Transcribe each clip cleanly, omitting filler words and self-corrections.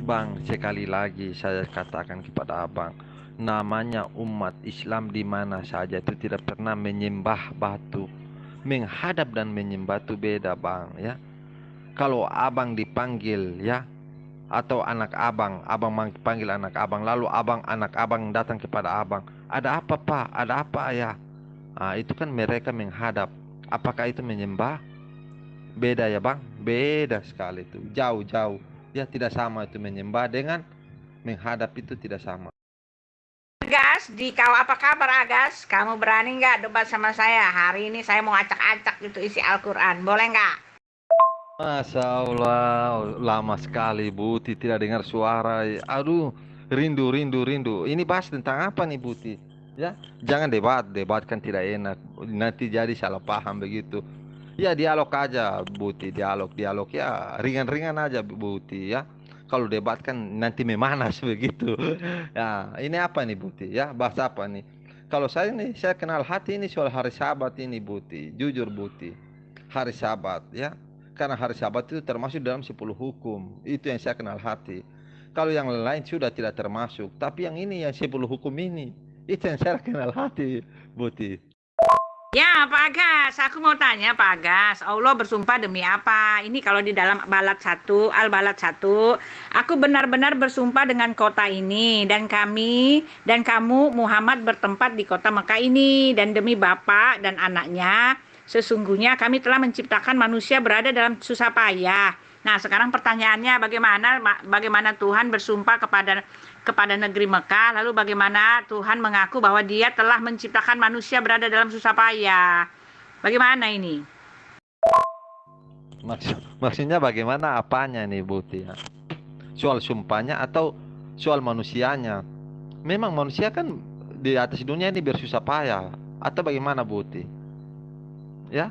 Bang, sekali lagi saya katakan kepada abang, namanya umat Islam di mana saja itu tidak pernah menyembah batu. Menghadap dan menyembah itu beda, bang, ya. Kalau abang dipanggil, ya, atau anak abang, panggil anak abang, lalu anak abang datang kepada abang, ada apa pak? Ada apa ya? Ah, itu kan mereka menghadap. Apakah itu menyembah? Beda ya bang, beda sekali itu, jauh-jauh. Ya tidak sama itu menyembah dengan menghadap itu tidak sama. Agas, di kau apa kabar Agas? Kamu berani nggak debat sama saya? Hari ini saya mau acak-acak gitu isi Al-Quran. Boleh nggak? Masya Allah, lama sekali Buti tidak dengar suara. Aduh, rindu, rindu, rindu. Ini bahas tentang apa nih Buti? Ya, jangan debat, debat kan tidak enak. Nanti jadi salah paham begitu. Ya dialog aja Buti, dialog, dialog ya ringan-ringan aja Buti ya. Kalau debat kan nanti memanas begitu. Ya, ini apa nih Buti ya? Bahas apa nih? Kalau saya nih, saya kenal hati ini soal hari Sabat ini Buti. Jujur Buti. Hari Sabat ya. Karena hari Sabat itu termasuk dalam 10 hukum. Itu yang saya kenal hati. Kalau yang lain sudah tidak termasuk. Tapi yang ini yang 10 hukum ini. Itu yang saya kenal hati, Buti. Ya, Pak Agas, aku mau tanya Pak Agas, Allah bersumpah demi apa? Ini kalau di dalam Balad 1, Al-Balad 1, aku benar-benar bersumpah dengan kota ini dan dan kamu Muhammad bertempat di kota Mekah ini dan demi Bapak dan anaknya, sesungguhnya kami telah menciptakan manusia berada dalam susah payah. Nah, sekarang pertanyaannya bagaimana Tuhan bersumpah kepada negeri Mekah, lalu bagaimana Tuhan mengaku bahwa Dia telah menciptakan manusia berada dalam susah payah. Bagaimana ini? Maksudnya bagaimana apanya nih Buti ya? Soal sumpahnya atau soal manusianya? Memang manusia kan di atas dunia ini bersusah payah atau bagaimana Buti? Ya,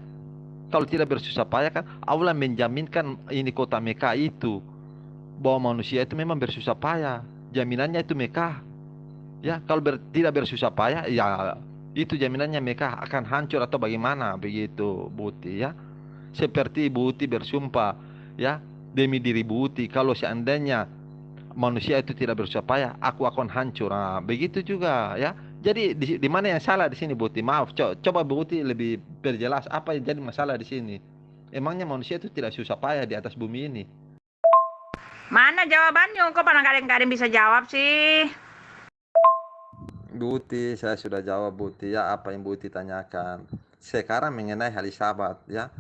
kalau tidak bersusah payah kan Allah menjaminkan ini kota Mekah itu bahwa manusia itu memang bersusah payah. Jaminannya itu Mekah. Ya, kalau tidak bersusah payah ya itu jaminannya Mekah akan hancur atau bagaimana begitu Buti ya. Seperti Buti bersumpah ya demi diri Buti kalau seandainya manusia itu tidak bersusah payah, aku akan hancur. Nah, begitu juga ya. Jadi di mana yang salah di sini Buti? Maaf, coba Buti lebih perjelas apa yang jadi masalah di sini. Emangnya manusia itu tidak susah payah di atas bumi ini? Mana jawabannya? Kok pernah kadang-kadang bisa jawab sih? Buti, saya sudah jawab Buti ya apa yang Buti tanyakan. Sekarang mengenai hari Sabat ya.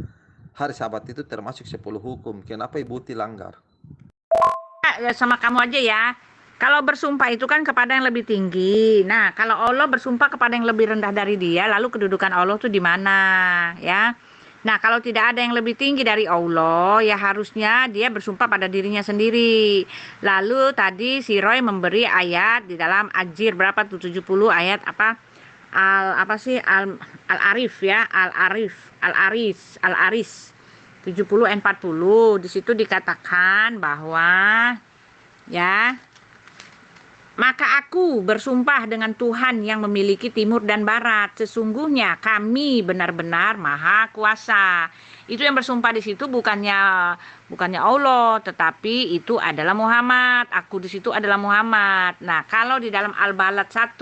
Hari Sabat itu termasuk 10 hukum. Kenapa Buti langgar? Ya, sama kamu aja ya. Kalau bersumpah itu kan kepada yang lebih tinggi. Nah, kalau Allah bersumpah kepada yang lebih rendah dari dia, lalu kedudukan Allah tuh di mana, ya? Nah, kalau tidak ada yang lebih tinggi dari Allah, ya harusnya dia bersumpah pada dirinya sendiri. Lalu tadi si Roy memberi ayat di dalam Ajir berapa tuh 70 ayat apa? Apa sih Al-Arif ya, Al-Aris 70 40. Di situ dikatakan bahwa ya, maka aku bersumpah dengan Tuhan yang memiliki timur dan barat, sesungguhnya kami benar-benar maha kuasa. Itu yang bersumpah di situ bukannya Allah, tetapi itu adalah Muhammad. Aku di situ adalah Muhammad. Nah, kalau di dalam Al-Balad 1,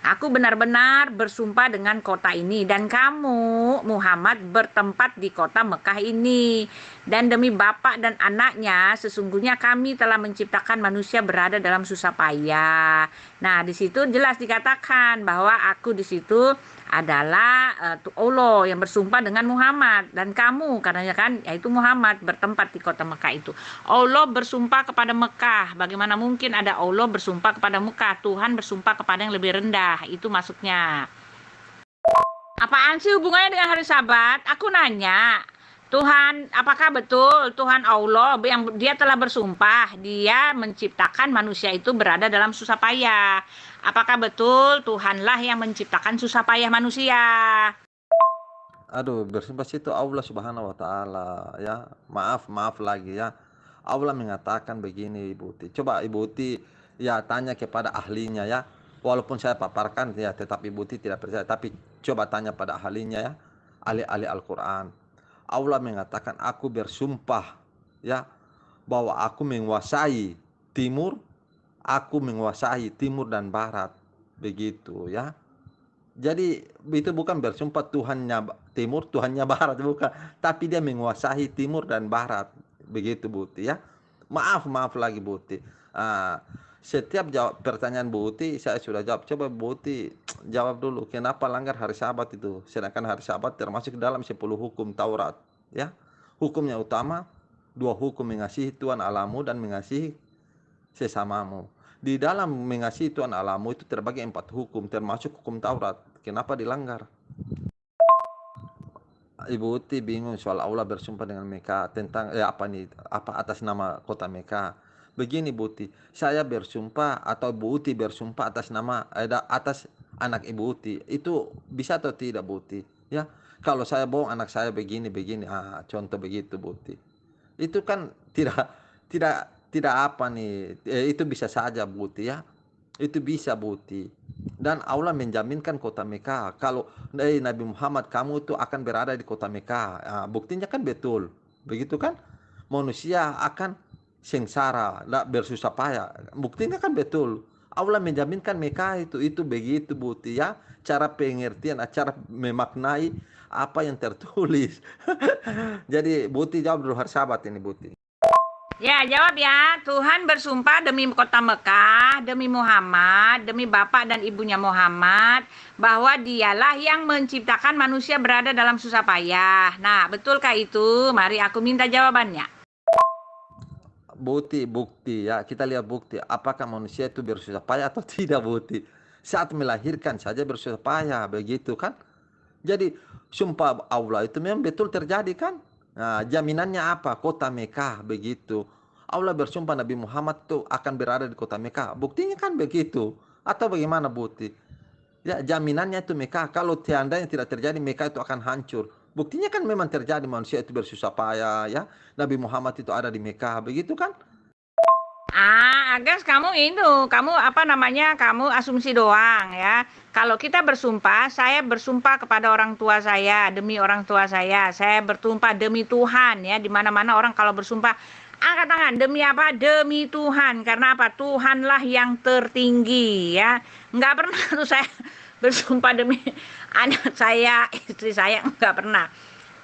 aku benar-benar bersumpah dengan kota ini dan kamu Muhammad bertempat di kota Mekah ini. Dan demi bapak dan anaknya, sesungguhnya kami telah menciptakan manusia berada dalam susah payah. Nah, di situ jelas dikatakan bahwa aku di situ adalah Allah yang bersumpah dengan Muhammad dan kamu karena kan yaitu Muhammad bertempat di kota Mekah itu. Allah bersumpah kepada Mekah. Bagaimana mungkin ada Allah bersumpah kepada Mekah? Tuhan bersumpah kepada yang lebih rendah. Itu maksudnya. Apaan sih hubungannya dengan hari Sabat? Aku nanya, Tuhan, apakah betul Tuhan Allah yang dia telah bersumpah, dia menciptakan manusia itu berada dalam susah payah? Apakah betul Tuhanlah yang menciptakan susah payah manusia? Aduh, bersumpah situ Allah Subhanahu wa taala ya. Maaf, maaf lagi ya. Allah mengatakan begini Ibu Uti. Coba Ibu Uti ya tanya kepada ahlinya ya. Walaupun saya paparkan ya tetap Ibu Uti tidak percaya, tapi coba tanya pada ahlinya ya. Ahli-ahli Al-Qur'an. Allah mengatakan aku bersumpah ya bahwa aku menguasai timur, aku menguasai timur dan barat. Begitu ya. Jadi itu bukan bersumpah Tuhannya timur, Tuhannya barat, bukan. Tapi dia menguasai timur dan barat. Begitu Buti ya. Maaf lagi Buti. Ah, setiap jawab pertanyaan Buti saya sudah jawab. Coba Buti jawab dulu, kenapa langgar hari Sabat itu? Sedangkan hari Sabat termasuk dalam 10 hukum Taurat, ya. Hukumnya utama, 2 hukum: mengasihi Tuhan Allahmu dan mengasihi sesamamu. Di dalam mengasihi Tuhan Allahmu itu terbagi 4 hukum, termasuk hukum Taurat. Kenapa dilanggar? Ibu Uti bingung soal Allah bersumpah dengan Mekah tentang apa atas nama kota Mekah. Begini Bu Uti, saya bersumpah atau Bu Uti bersumpah atas nama atas anak Ibu Uti, itu bisa atau tidak Bu Uti? Ya, kalau saya bohong anak saya begini, contoh begitu Bu Uti. Itu kan tidak apa nih, itu bisa saja Bu Uti ya. Itu bisa Buti. Dan Allah menjaminkan kota Mekah. Kalau Nabi Muhammad kamu itu akan berada di kota Mekah. Nah, buktinya kan betul. Begitu kan? Manusia akan sengsara, bersusah payah. Buktinya kan betul. Allah menjaminkan Mekah itu begitu Buti ya. Cara pengertian, cara memaknai apa yang tertulis. Jadi Buti jawab dulu hari Sabat ini Buti. Ya, jawab ya. Tuhan bersumpah demi kota Mekah, demi Muhammad, demi bapak dan ibunya Muhammad, bahwa dialah yang menciptakan manusia berada dalam susah payah. Nah, betulkah itu? Mari aku minta jawabannya. Bukti ya, kita lihat bukti. Apakah manusia itu bersusah payah atau tidak Bukti? Saat melahirkan saja bersusah payah, begitu kan? Jadi sumpah Allah itu memang betul terjadi kan? Nah, jaminannya apa? Kota Mekah, begitu. Allah bersumpah Nabi Muhammad tuh akan berada di kota Mekah. Buktinya kan begitu. Atau bagaimana bukti? Ya, jaminannya itu Mekah. Kalau seandainya tidak terjadi, Mekah itu akan hancur. Buktinya kan memang terjadi, manusia itu bersusah payah ya. Nabi Muhammad itu ada di Mekah, begitu kan? Agas kamu kamu asumsi doang ya. Kalau kita bersumpah, saya bersumpah kepada orang tua saya, demi orang tua saya bersumpah demi Tuhan ya. Di mana-mana orang kalau bersumpah, angkat tangan, demi apa? Demi Tuhan. Karena apa? Tuhanlah yang tertinggi ya. Nggak pernah tuh saya bersumpah demi anak saya, istri saya, nggak pernah.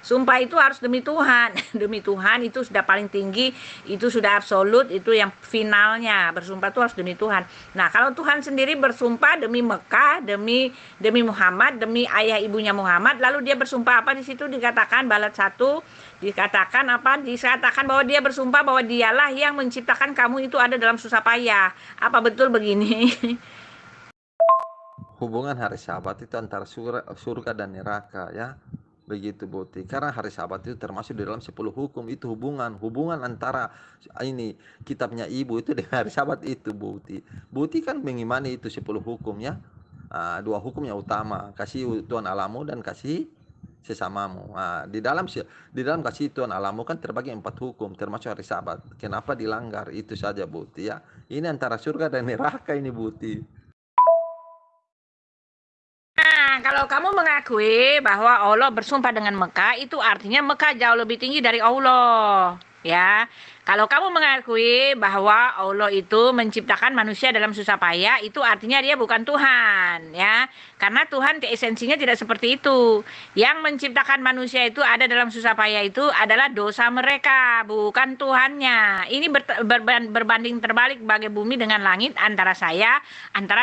Sumpah itu harus demi Tuhan. Demi Tuhan itu sudah paling tinggi, itu sudah absolut, itu yang finalnya. Bersumpah itu harus demi Tuhan. Nah, kalau Tuhan sendiri bersumpah demi Mekah, demi Muhammad, demi ayah ibunya Muhammad, lalu dia bersumpah apa di situ? Dikatakan balat 1, dikatakan apa? Dikatakan bahwa dia bersumpah bahwa dialah yang menciptakan kamu itu ada dalam susah payah. Apa betul begini? Hubungan hari Sabat itu antara surga dan neraka ya. Begitu Boti, karena hari Sabat itu termasuk di dalam 10 hukum. Itu hubungan antara ini kitabnya ibu itu dengan hari Sabat itu Boti. Boti kan mengimani itu 10 hukum ya. 2 hukum yang utama, kasih Tuhan Allahmu dan kasih sesamamu. Di dalam kasih Tuhan Allahmu kan terbagi 4 hukum termasuk hari Sabat. Kenapa dilanggar? Itu saja Boti ya. Ini antara surga dan neraka ini Boti. Kalau kamu mengakui bahwa Allah bersumpah dengan Mekah, itu artinya Mekah jauh lebih tinggi dari Allah. Ya, kalau kamu mengakui bahwa Allah itu menciptakan manusia dalam susah payah, itu artinya dia bukan Tuhan, ya. Karena Tuhan esensinya tidak seperti itu. Yang menciptakan manusia itu ada dalam susah payah itu adalah dosa mereka, bukan Tuhannya. Ini berbanding terbalik bagai bumi dengan langit antara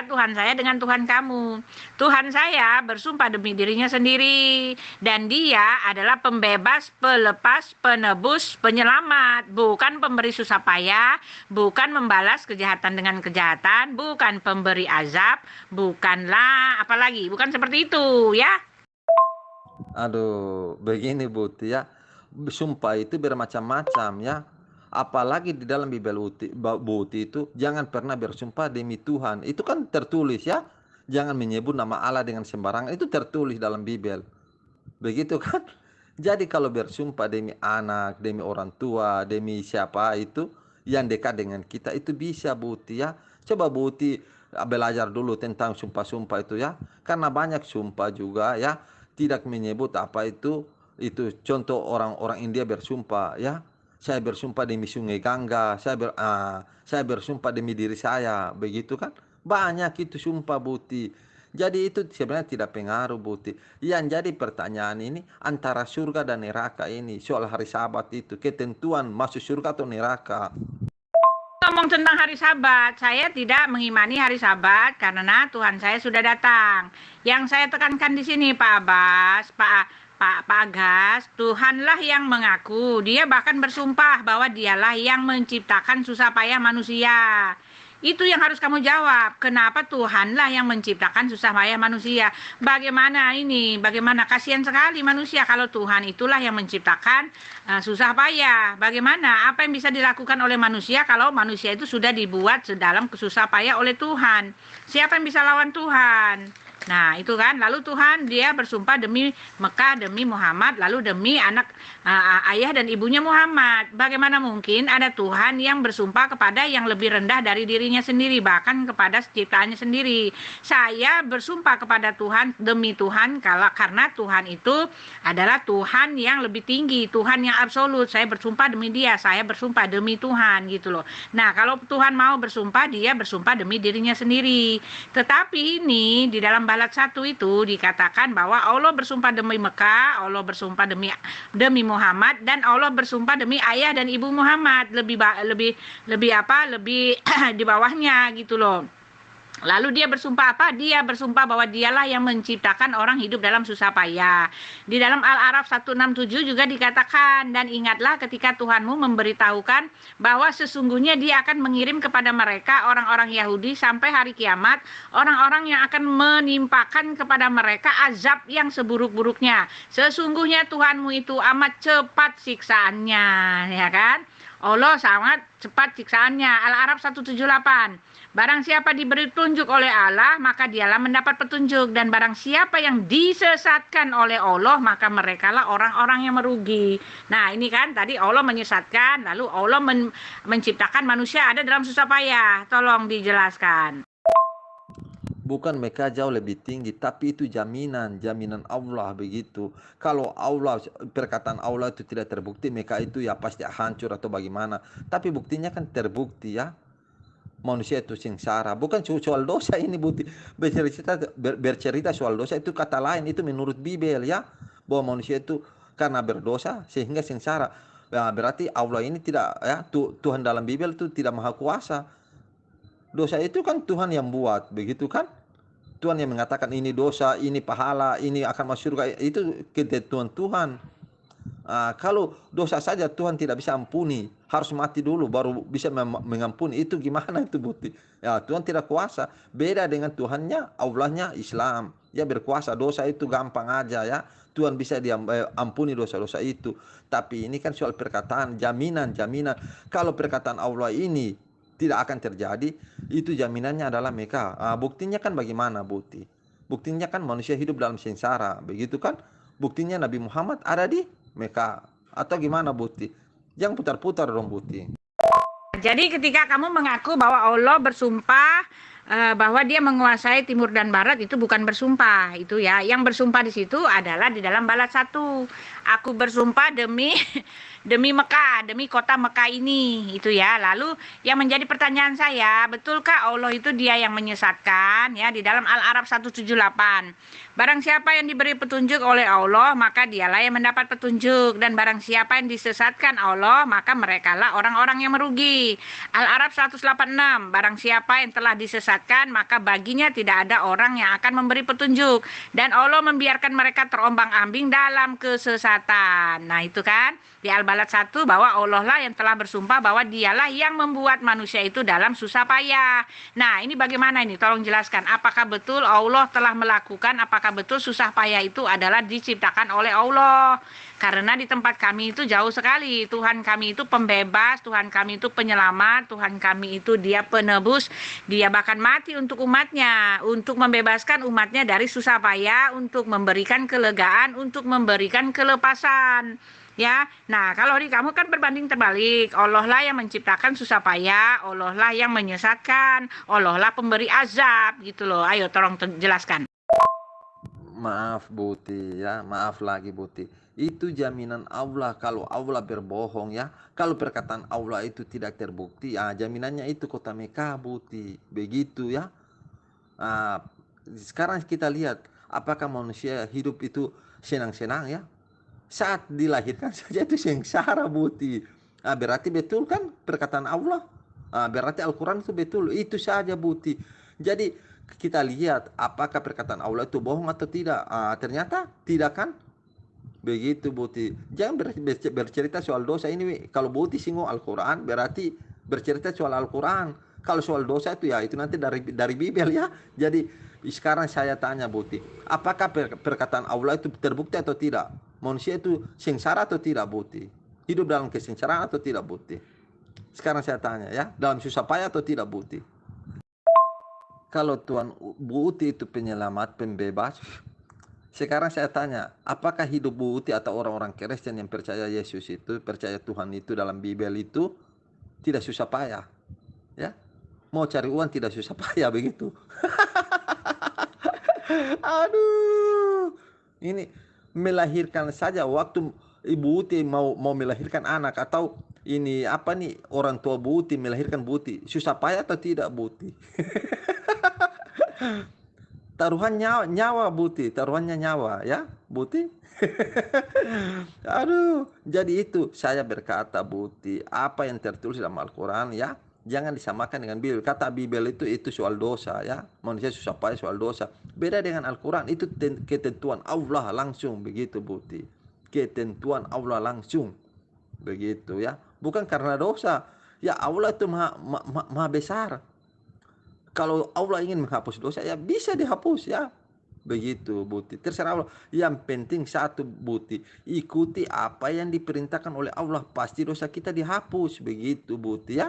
Tuhan saya dengan Tuhan kamu. Tuhan saya bersumpah demi dirinya sendiri, dan dia adalah pembebas, pelepas, penebus, penyelamat, bukan pemberi susah payah, bukan membalas kejahatan dengan kejahatan, bukan pemberi azab, bukanlah apalagi, bukan seperti itu ya. Aduh, begini Buti ya. Sumpah itu bermacam-macam ya. Apalagi di dalam Bible Buti itu jangan pernah bersumpah demi Tuhan. Itu kan tertulis ya. Jangan menyebut nama Allah dengan sembarangan. Itu tertulis dalam Bible. Begitu kan? Jadi kalau bersumpah demi anak, demi orang tua, demi siapa itu yang dekat dengan kita, itu bisa Buti ya. Coba Buti belajar dulu tentang sumpah-sumpah itu ya. Karena banyak sumpah juga ya tidak menyebut apa itu contoh orang-orang India bersumpah ya. Saya bersumpah demi sungai Gangga, saya bersumpah demi diri saya, begitu kan? Banyak itu sumpah Buti. Jadi itu sebenarnya tidak pengaruh Buti. Yang jadi pertanyaan ini antara surga dan neraka ini soal hari Sabat itu ketentuan masuk surga atau neraka. Ngomong tentang hari Sabat, saya tidak mengimani hari Sabat karena Tuhan saya sudah datang. Yang saya tekankan di sini Pak Abbas, Pak Agas, Tuhanlah yang mengaku. Dia bahkan bersumpah bahwa dialah yang menciptakan susah payah manusia. Itu yang harus kamu jawab. Kenapa Tuhanlah yang menciptakan susah payah manusia? Bagaimana ini? Bagaimana? Kasihan sekali manusia kalau Tuhan itulah yang menciptakan susah payah. Bagaimana? Apa yang bisa dilakukan oleh manusia kalau manusia itu sudah dibuat sedalam susah payah oleh Tuhan? Siapa yang bisa lawan Tuhan? Nah, itu kan. Lalu Tuhan dia bersumpah demi Mekah, demi Muhammad, lalu demi ayah dan ibunya Muhammad. Bagaimana mungkin ada Tuhan yang bersumpah kepada yang lebih rendah dari dirinya sendiri, bahkan kepada ciptaannya sendiri. Saya bersumpah kepada Tuhan demi Tuhan karena Tuhan itu adalah Tuhan yang lebih tinggi, Tuhan yang absolut. Saya bersumpah demi dia, saya bersumpah demi Tuhan gitu loh. Nah, kalau Tuhan mau bersumpah, dia bersumpah demi dirinya sendiri. Tetapi ini di dalam Balat 1 itu dikatakan bahwa Allah bersumpah demi Mekah, Allah bersumpah demi Muhammad, dan Allah bersumpah demi ayah dan ibu Muhammad, lebih di bawahnya gitu loh. Lalu dia bersumpah apa? Dia bersumpah bahwa dialah yang menciptakan orang hidup dalam susah payah. Di dalam Al-A'raf 167 juga dikatakan, dan ingatlah ketika Tuhanmu memberitahukan bahwa sesungguhnya dia akan mengirim kepada mereka orang-orang Yahudi sampai hari kiamat, orang-orang yang akan menimpakan kepada mereka azab yang seburuk-buruknya. Sesungguhnya Tuhanmu itu amat cepat siksaannya, ya kan? Allah sangat cepat siksaannya. Al-A'raf 178. Barang siapa diberi petunjuk oleh Allah, maka dialah mendapat petunjuk. Dan barang siapa yang disesatkan oleh Allah, maka merekalah orang-orang yang merugi. Nah, ini kan tadi Allah menyesatkan, lalu Allah menciptakan manusia ada dalam susah payah. Tolong dijelaskan. Bukan mereka jauh lebih tinggi, tapi itu jaminan Allah begitu. Kalau Allah, perkataan Allah itu tidak terbukti, mereka itu ya pasti hancur atau bagaimana. Tapi buktinya kan terbukti ya. Manusia itu sengsara, bukan soal dosa ini Buti. Bercerita soal dosa itu kata lain, itu menurut Bibel ya, bahwa manusia itu karena berdosa sehingga sengsara. Ya, berarti Allah ini tidak ya, Tuhan dalam Bibel itu tidak maha kuasa. Dosa itu kan Tuhan yang buat, begitu kan? Tuhan yang mengatakan ini dosa, ini pahala, ini akan masuk surga, itu ketentuan Tuhan. Kalau dosa saja Tuhan tidak bisa ampuni, harus mati dulu baru bisa mengampuni. Itu gimana itu Bukti? Ya, Tuhan tidak kuasa. Beda dengan Tuhannya, Allahnya Islam. Dia berkuasa, dosa itu gampang aja ya. Tuhan bisa diampuni dosa-dosa itu. Tapi ini kan soal perkataan, jaminan. Kalau perkataan Allah ini tidak akan terjadi, itu jaminannya adalah mereka. Buktinya kan bagaimana Bukti? Buktinya kan manusia hidup dalam sengsara, begitu kan? Buktinya Nabi Muhammad ada di Mekah atau gimana Buti? Jangan putar-putar dong Buti. Jadi ketika kamu mengaku bahwa Allah bersumpah bahwa dia menguasai timur dan barat, itu bukan bersumpah itu ya. Yang bersumpah di situ adalah di dalam Balat 1. Aku bersumpah demi Mekah, demi kota Mekah ini, itu ya. Lalu yang menjadi pertanyaan saya, betulkah Allah itu dia yang menyesatkan ya di dalam Al-A'raf 178. Barang siapa yang diberi petunjuk oleh Allah, maka dialah yang mendapat petunjuk, dan barang siapa yang disesatkan Allah, maka merekalah orang-orang yang merugi. Al-A'raf 186. Barang siapa yang telah disesatkan, maka baginya tidak ada orang yang akan memberi petunjuk, dan Allah membiarkan mereka terombang-ambing dalam kesesatan. Nah, itu kan di Al-Balat 1 bahwa Allah lah yang telah bersumpah bahwa dialah yang membuat manusia itu dalam susah payah. Nah, ini bagaimana ini? Tolong jelaskan. Apakah betul Allah telah melakukan, apakah betul susah payah itu adalah diciptakan oleh Allah? Karena di tempat kami itu jauh sekali. Tuhan kami itu pembebas, Tuhan kami itu penyelamat, Tuhan kami itu dia penebus. Dia bahkan mati untuk umatnya, untuk membebaskan umatnya dari susah payah, untuk memberikan kelegaan, untuk memberikan kelepasan. Ya, nah kalau di kamu kan berbanding terbalik. Allah lah yang menciptakan susah payah, Allah lah yang menyesatkan, Allah lah pemberi azab gitu loh. Ayo tolong jelaskan. Maaf Buti ya, maaf lagi Buti. Itu jaminan Allah kalau Allah berbohong ya. Kalau perkataan Allah itu tidak terbukti, jaminannya itu kota Mekah Buti. Begitu ya. Ah, sekarang kita lihat apakah manusia hidup itu senang-senang ya? Saat dilahirkan saja itu sengsara Buti. Berarti betul kan perkataan Allah? Berarti Al-Quran itu betul. Itu saja Buti. Jadi kita lihat apakah perkataan Allah itu bohong atau tidak. Ternyata tidak kan? Begitu Buti. Jangan bercerita soal dosa ini. Kalau Buti singgung Al-Quran berarti bercerita soal Al-Quran. Kalau soal dosa itu ya itu nanti dari Bibel ya. Jadi sekarang saya tanya Buti, apakah perkataan Allah itu terbukti atau tidak? Manusia itu sengsara atau tidak Buti? Hidup dalam kesengsaraan atau tidak Buti? Sekarang saya tanya ya, dalam susah payah atau tidak Buti? Kalau Tuhan Buti itu penyelamat, pembebas, sekarang saya tanya, apakah hidup Buti atau orang-orang Kristen yang percaya Yesus itu, percaya Tuhan itu dalam Bibel itu tidak susah payah? Ya, mau cari uang tidak susah payah begitu. Aduh, ini melahirkan saja waktu ibu Uti mau melahirkan anak atau ini apa nih orang tua Bu Uti melahirkan Bu Uti susah payah atau tidak Bu Uti? Taruhan nyawa Bu Uti, taruhannya nyawa ya Bu Uti. Aduh, jadi itu saya berkata Bu Uti, apa yang tertulis dalam Al-Quran ya jangan disamakan dengan Bibel. Kata Bibel itu soal dosa ya. Manusia susah payah soal dosa. Beda dengan Al-Quran itu ketentuan Allah langsung begitu Buti. Ketentuan Allah langsung begitu ya. Bukan karena dosa. Ya Allah itu maha besar. Kalau Allah ingin menghapus dosa ya bisa dihapus ya. Begitu Buti. Terserah Allah. Yang penting satu Buti, ikuti apa yang diperintahkan oleh Allah. Pasti dosa kita dihapus. Begitu Buti ya.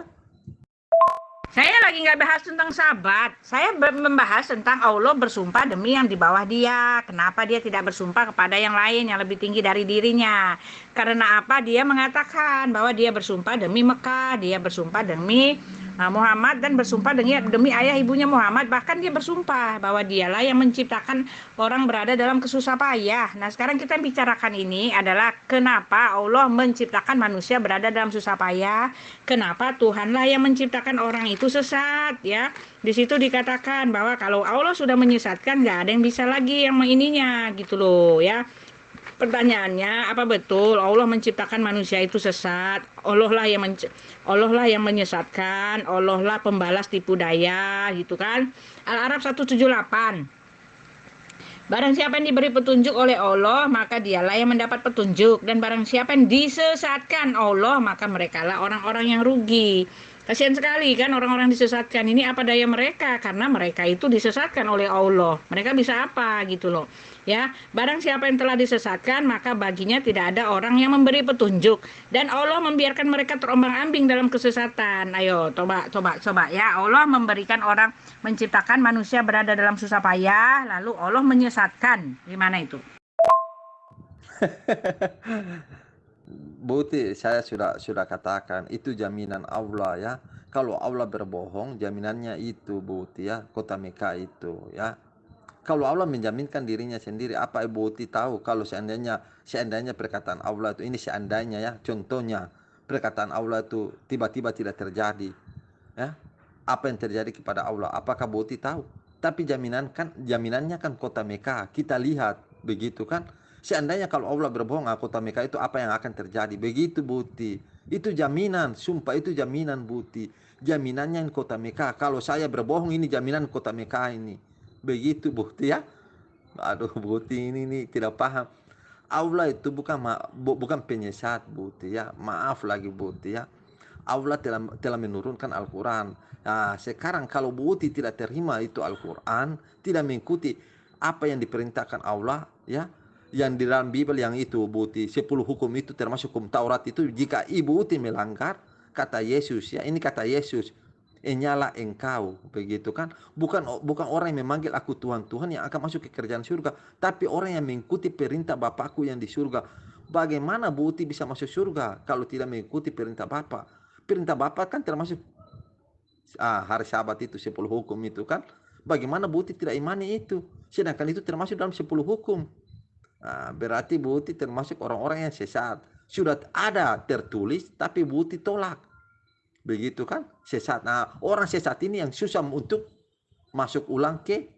Saya lagi nggak bahas tentang sahabat. Saya membahas tentang Allah bersumpah demi yang di bawah dia. Kenapa dia tidak bersumpah kepada yang lain yang lebih tinggi dari dirinya? Karena apa? Dia mengatakan bahwa dia bersumpah demi Mekah, dia bersumpah demi Muhammad dan bersumpah demi ayah ibunya Muhammad. Bahkan dia bersumpah bahwa dialah yang menciptakan orang berada dalam kesusah payah. Nah, sekarang kita bicarakan ini adalah kenapa Allah menciptakan manusia berada dalam susah payah. Kenapa Tuhanlah yang menciptakan orang itu sesat ya. Di situ dikatakan bahwa kalau Allah sudah menyesatkan nggak ada yang bisa lagi yang ininya gitu loh ya. Pertanyaannya, apa betul Allah menciptakan manusia itu sesat? Allah lah yang menyesatkan, Allah lah pembalas tipu daya gitu kan. Al-Araf 178. Barang siapa yang diberi petunjuk oleh Allah, maka dialah yang mendapat petunjuk. Dan barang siapa yang disesatkan Allah, maka merekalah orang-orang yang rugi. Kasihan sekali kan orang-orang disesatkan ini, apa daya mereka? Karena mereka itu disesatkan oleh Allah. Mereka bisa apa gitu loh. Ya, barang siapa yang telah disesatkan, maka baginya tidak ada orang yang memberi petunjuk. Dan Allah membiarkan mereka terombang-ambing dalam kesesatan. Ayo, coba ya. Allah memberikan orang, menciptakan manusia berada dalam susah payah, lalu Allah menyesatkan. Gimana itu? Buti saya sudah katakan itu jaminan Allah ya. Kalau Allah berbohong jaminannya itu Buti ya, kota Mekah itu ya. Kalau Allah menjaminkan dirinya sendiri, apa Ibu Uti tahu kalau seandainya perkataan Allah itu ini seandainya ya, contohnya perkataan Allah itu tiba-tiba tidak terjadi, ya, apa yang terjadi kepada Allah? Apakah Bu Uti tahu? Tapi jaminannya kan kota Mekah. Kita lihat begitu kan? Seandainya kalau Allah berbohong, kota Mekah itu apa yang akan terjadi? Begitu Bu Uti. Itu jaminan, sumpah itu jaminan Bu Uti. Jaminannya kota Mekah. Kalau saya berbohong ini jaminan kota Mekah ini. Begitu Buti ya. Aduh Buti ini tidak paham. Allah itu bukan penyesat Buti ya. Maaf lagi Buti ya. Allah telah menurunkan Al-Quran. Nah, sekarang kalau Buti tidak terima itu Al-Quran, tidak mengikuti apa yang diperintahkan Allah ya, yang di dalam Bibel yang itu Buti 10 hukum itu termasuk hukum Taurat itu, jika Ibu Buti melanggar, kata Yesus ya, ini kata Yesus, nyala engkau begitu kan, bukan orang yang memanggil aku Tuhan yang akan masuk ke kerajaan surga, tapi orang yang mengikuti perintah Bapakku yang di surga. Bagaimana Buti bisa masuk surga kalau tidak mengikuti perintah Bapak? Perintah Bapak kan termasuk hari Sabat itu 10 hukum itu kan. Bagaimana Bukti tidak imani itu? Sedangkan itu termasuk dalam 10 hukum. Nah, berarti Bukti termasuk orang-orang yang sesat. Sudah ada tertulis tapi Bukti tolak. Begitu kan? Sesat. Nah, orang sesat ini yang susah untuk masuk ulang ke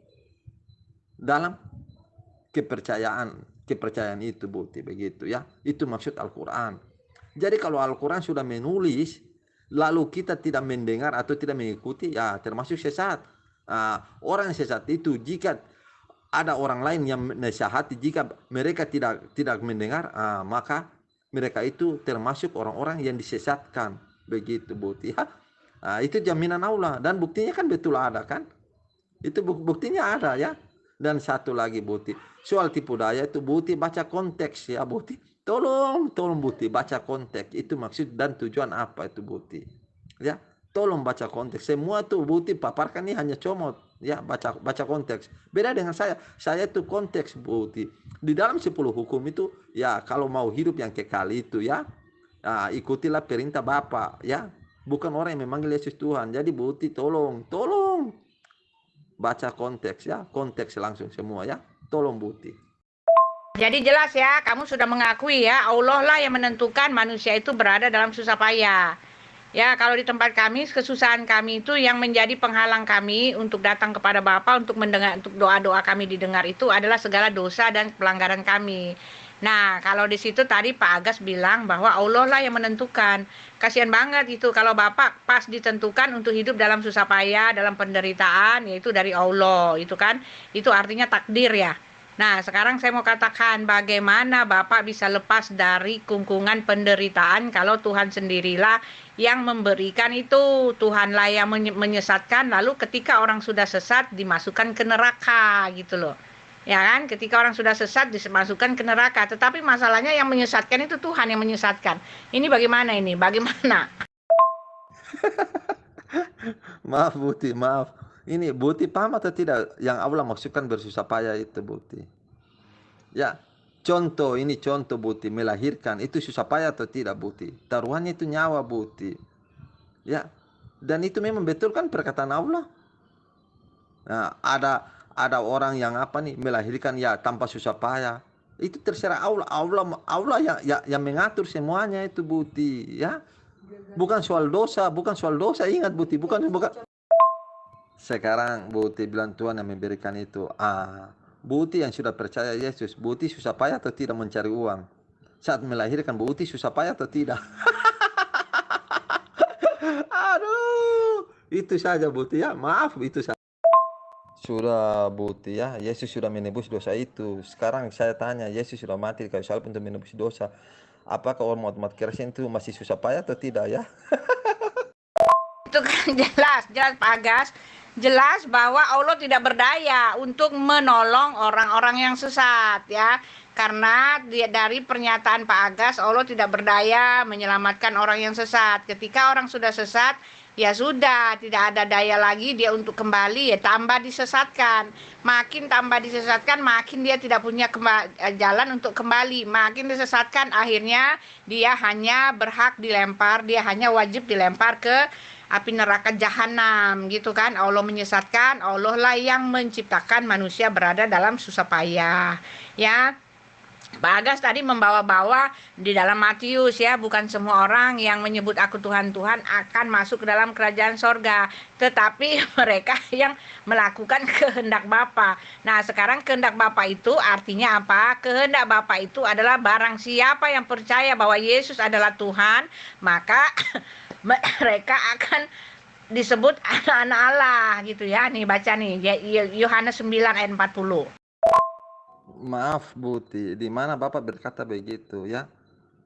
dalam kepercayaan itu Bukti, begitu ya. Itu maksud Al-Quran. Jadi kalau Al-Quran sudah menulis lalu kita tidak mendengar atau tidak mengikuti, ya termasuk sesat. Orang yang sesat itu jika ada orang lain yang menasihati, jika mereka tidak mendengar, maka mereka itu termasuk orang-orang yang disesatkan, begitu Bukti ya. Itu jaminan Allah dan buktinya kan betul ada kan? Itu buktinya ada ya. Dan satu lagi Bukti, soal tipu daya itu Bukti baca konteks ya Bukti. Tolong Bukti baca konteks, itu maksud dan tujuan apa itu Bukti. Ya, tolong baca konteks. Semua tuh Bukti paparkan ini hanya comot ya, baca konteks. Beda dengan saya itu konteks Bukti. Di dalam 10 hukum itu ya, kalau mau hidup yang kekal itu ya, ikutilah perintah Bapa ya. Bukan orang yang memanggil Yesus Tuhan. Jadi Bukti tolong baca konteks ya, konteks langsung semua ya. Tolong Bukti. Jadi jelas ya, kamu sudah mengakui ya, Allah lah yang menentukan manusia itu berada dalam susah payah. Ya, kalau di tempat kami, kesusahan kami itu yang menjadi penghalang kami untuk datang kepada Bapa untuk mendengar, untuk doa-doa kami didengar itu adalah segala dosa dan pelanggaran kami. Nah, kalau di situ tadi Pak Agas bilang bahwa Allah lah yang menentukan. Kasihan banget itu kalau Bapak pas ditentukan untuk hidup dalam susah payah, dalam penderitaan, yaitu dari Allah, itu kan. Itu artinya takdir ya. Nah, sekarang saya mau katakan bagaimana Bapak bisa lepas dari kungkungan penderitaan kalau Tuhan sendirilah yang memberikan itu. Tuhanlah yang menyesatkan, lalu ketika orang sudah sesat dimasukkan ke neraka gitu loh. Ya kan, ketika orang sudah sesat dimasukkan ke neraka. Tetapi masalahnya yang menyesatkan itu Tuhan yang menyesatkan. Ini bagaimana ini? Bagaimana? Maaf Bukti, maaf. Ini Bukti paham atau tidak yang Allah maksudkan bersusah payah itu Bukti? Ya, contoh Bukti, melahirkan itu susah payah atau tidak Bukti? Taruhannya itu nyawa Bukti. Ya, dan itu memang betul kan perkataan Allah. Nah, ada orang yang melahirkan ya tanpa susah payah. Itu terserah Allah yang mengatur semuanya itu Bukti ya. Bukan soal dosa, ingat Bukti, bukan. Sekarang Bukti bilang Tuhan yang memberikan itu. Bukti yang sudah percaya Yesus, Bukti susah payah atau tidak mencari uang? Saat melahirkan Bukti susah payah atau tidak? Aduh, itu saja Bukti ya, maaf itu saja. Sudah Bukti ya, Yesus sudah menebus dosa itu. Sekarang saya tanya, Yesus sudah mati di kayu salib untuk menebus dosa. Apakah umat Kristen itu masih susah payah atau tidak ya? Itu kan jelas Pak Agas, jelas bahwa Allah tidak berdaya untuk menolong orang-orang yang sesat ya. Karena dari pernyataan Pak Agas, Allah tidak berdaya menyelamatkan orang yang sesat. Ketika orang sudah sesat, ya sudah, tidak ada daya lagi dia untuk kembali, ya tambah disesatkan. Makin tambah disesatkan, makin dia tidak punya jalan untuk kembali. Makin disesatkan, akhirnya dia hanya berhak dilempar, dia hanya wajib dilempar ke api neraka jahanam gitu kan. Allah menyesatkan, Allah lah yang menciptakan manusia berada dalam susah payah ya. Pak Agas tadi membawa-bawa di dalam Matius ya, bukan semua orang yang menyebut aku Tuhan akan masuk ke dalam kerajaan sorga, tetapi mereka yang melakukan kehendak Bapa. Nah, sekarang kehendak Bapa itu artinya apa? Kehendak Bapa itu adalah barang siapa yang percaya bahwa Yesus adalah Tuhan, maka mereka akan disebut anak-anak Allah gitu ya. Nih baca nih Yohanes 9 ayat 40. Maaf Bukti, di mana Bapak berkata begitu ya?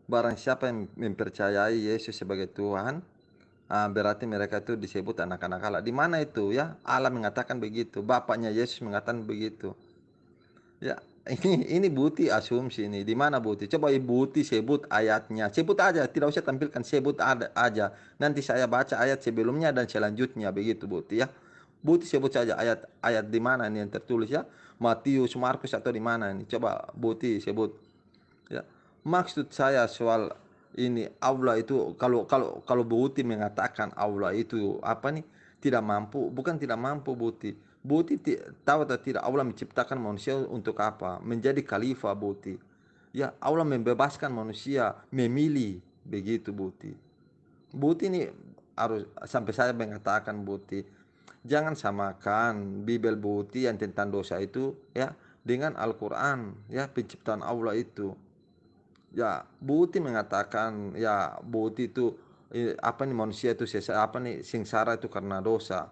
Barang siapa yang mempercayai Yesus sebagai Tuhan, berarti mereka itu disebut anak-anak Allah. Di mana itu ya? Allah mengatakan begitu, Bapaknya Yesus mengatakan begitu. Ya, ini Bukti asumsi ini. Di mana Bukti? Coba Bukti sebut ayatnya. Sebut aja, tidak usah tampilkan, sebut aja. Nanti saya baca ayat sebelumnya dan selanjutnya begitu Bukti ya. Bukti sebut saja ayat di mana ini yang tertulis ya? Matius, Markus atau di mana ini? Coba Bukti sebut. Ya. Maksud saya soal ini Allah itu kalau Bukti mengatakan Allah itu tidak mampu, bukan tidak mampu Bukti. Bukti tahu atau tidak Allah menciptakan manusia untuk apa? Menjadi khalifah bukti. Ya, Allah membebaskan manusia memilih begitu bukti. Bukti ini harus sampai saya mengatakan bukti. Jangan samakan Bible bukti yang tentang dosa itu ya dengan Al-Qur'an ya penciptaan Allah itu. Ya, bukti mengatakan ya bukti itu apa nih manusia itu sengsara itu karena dosa.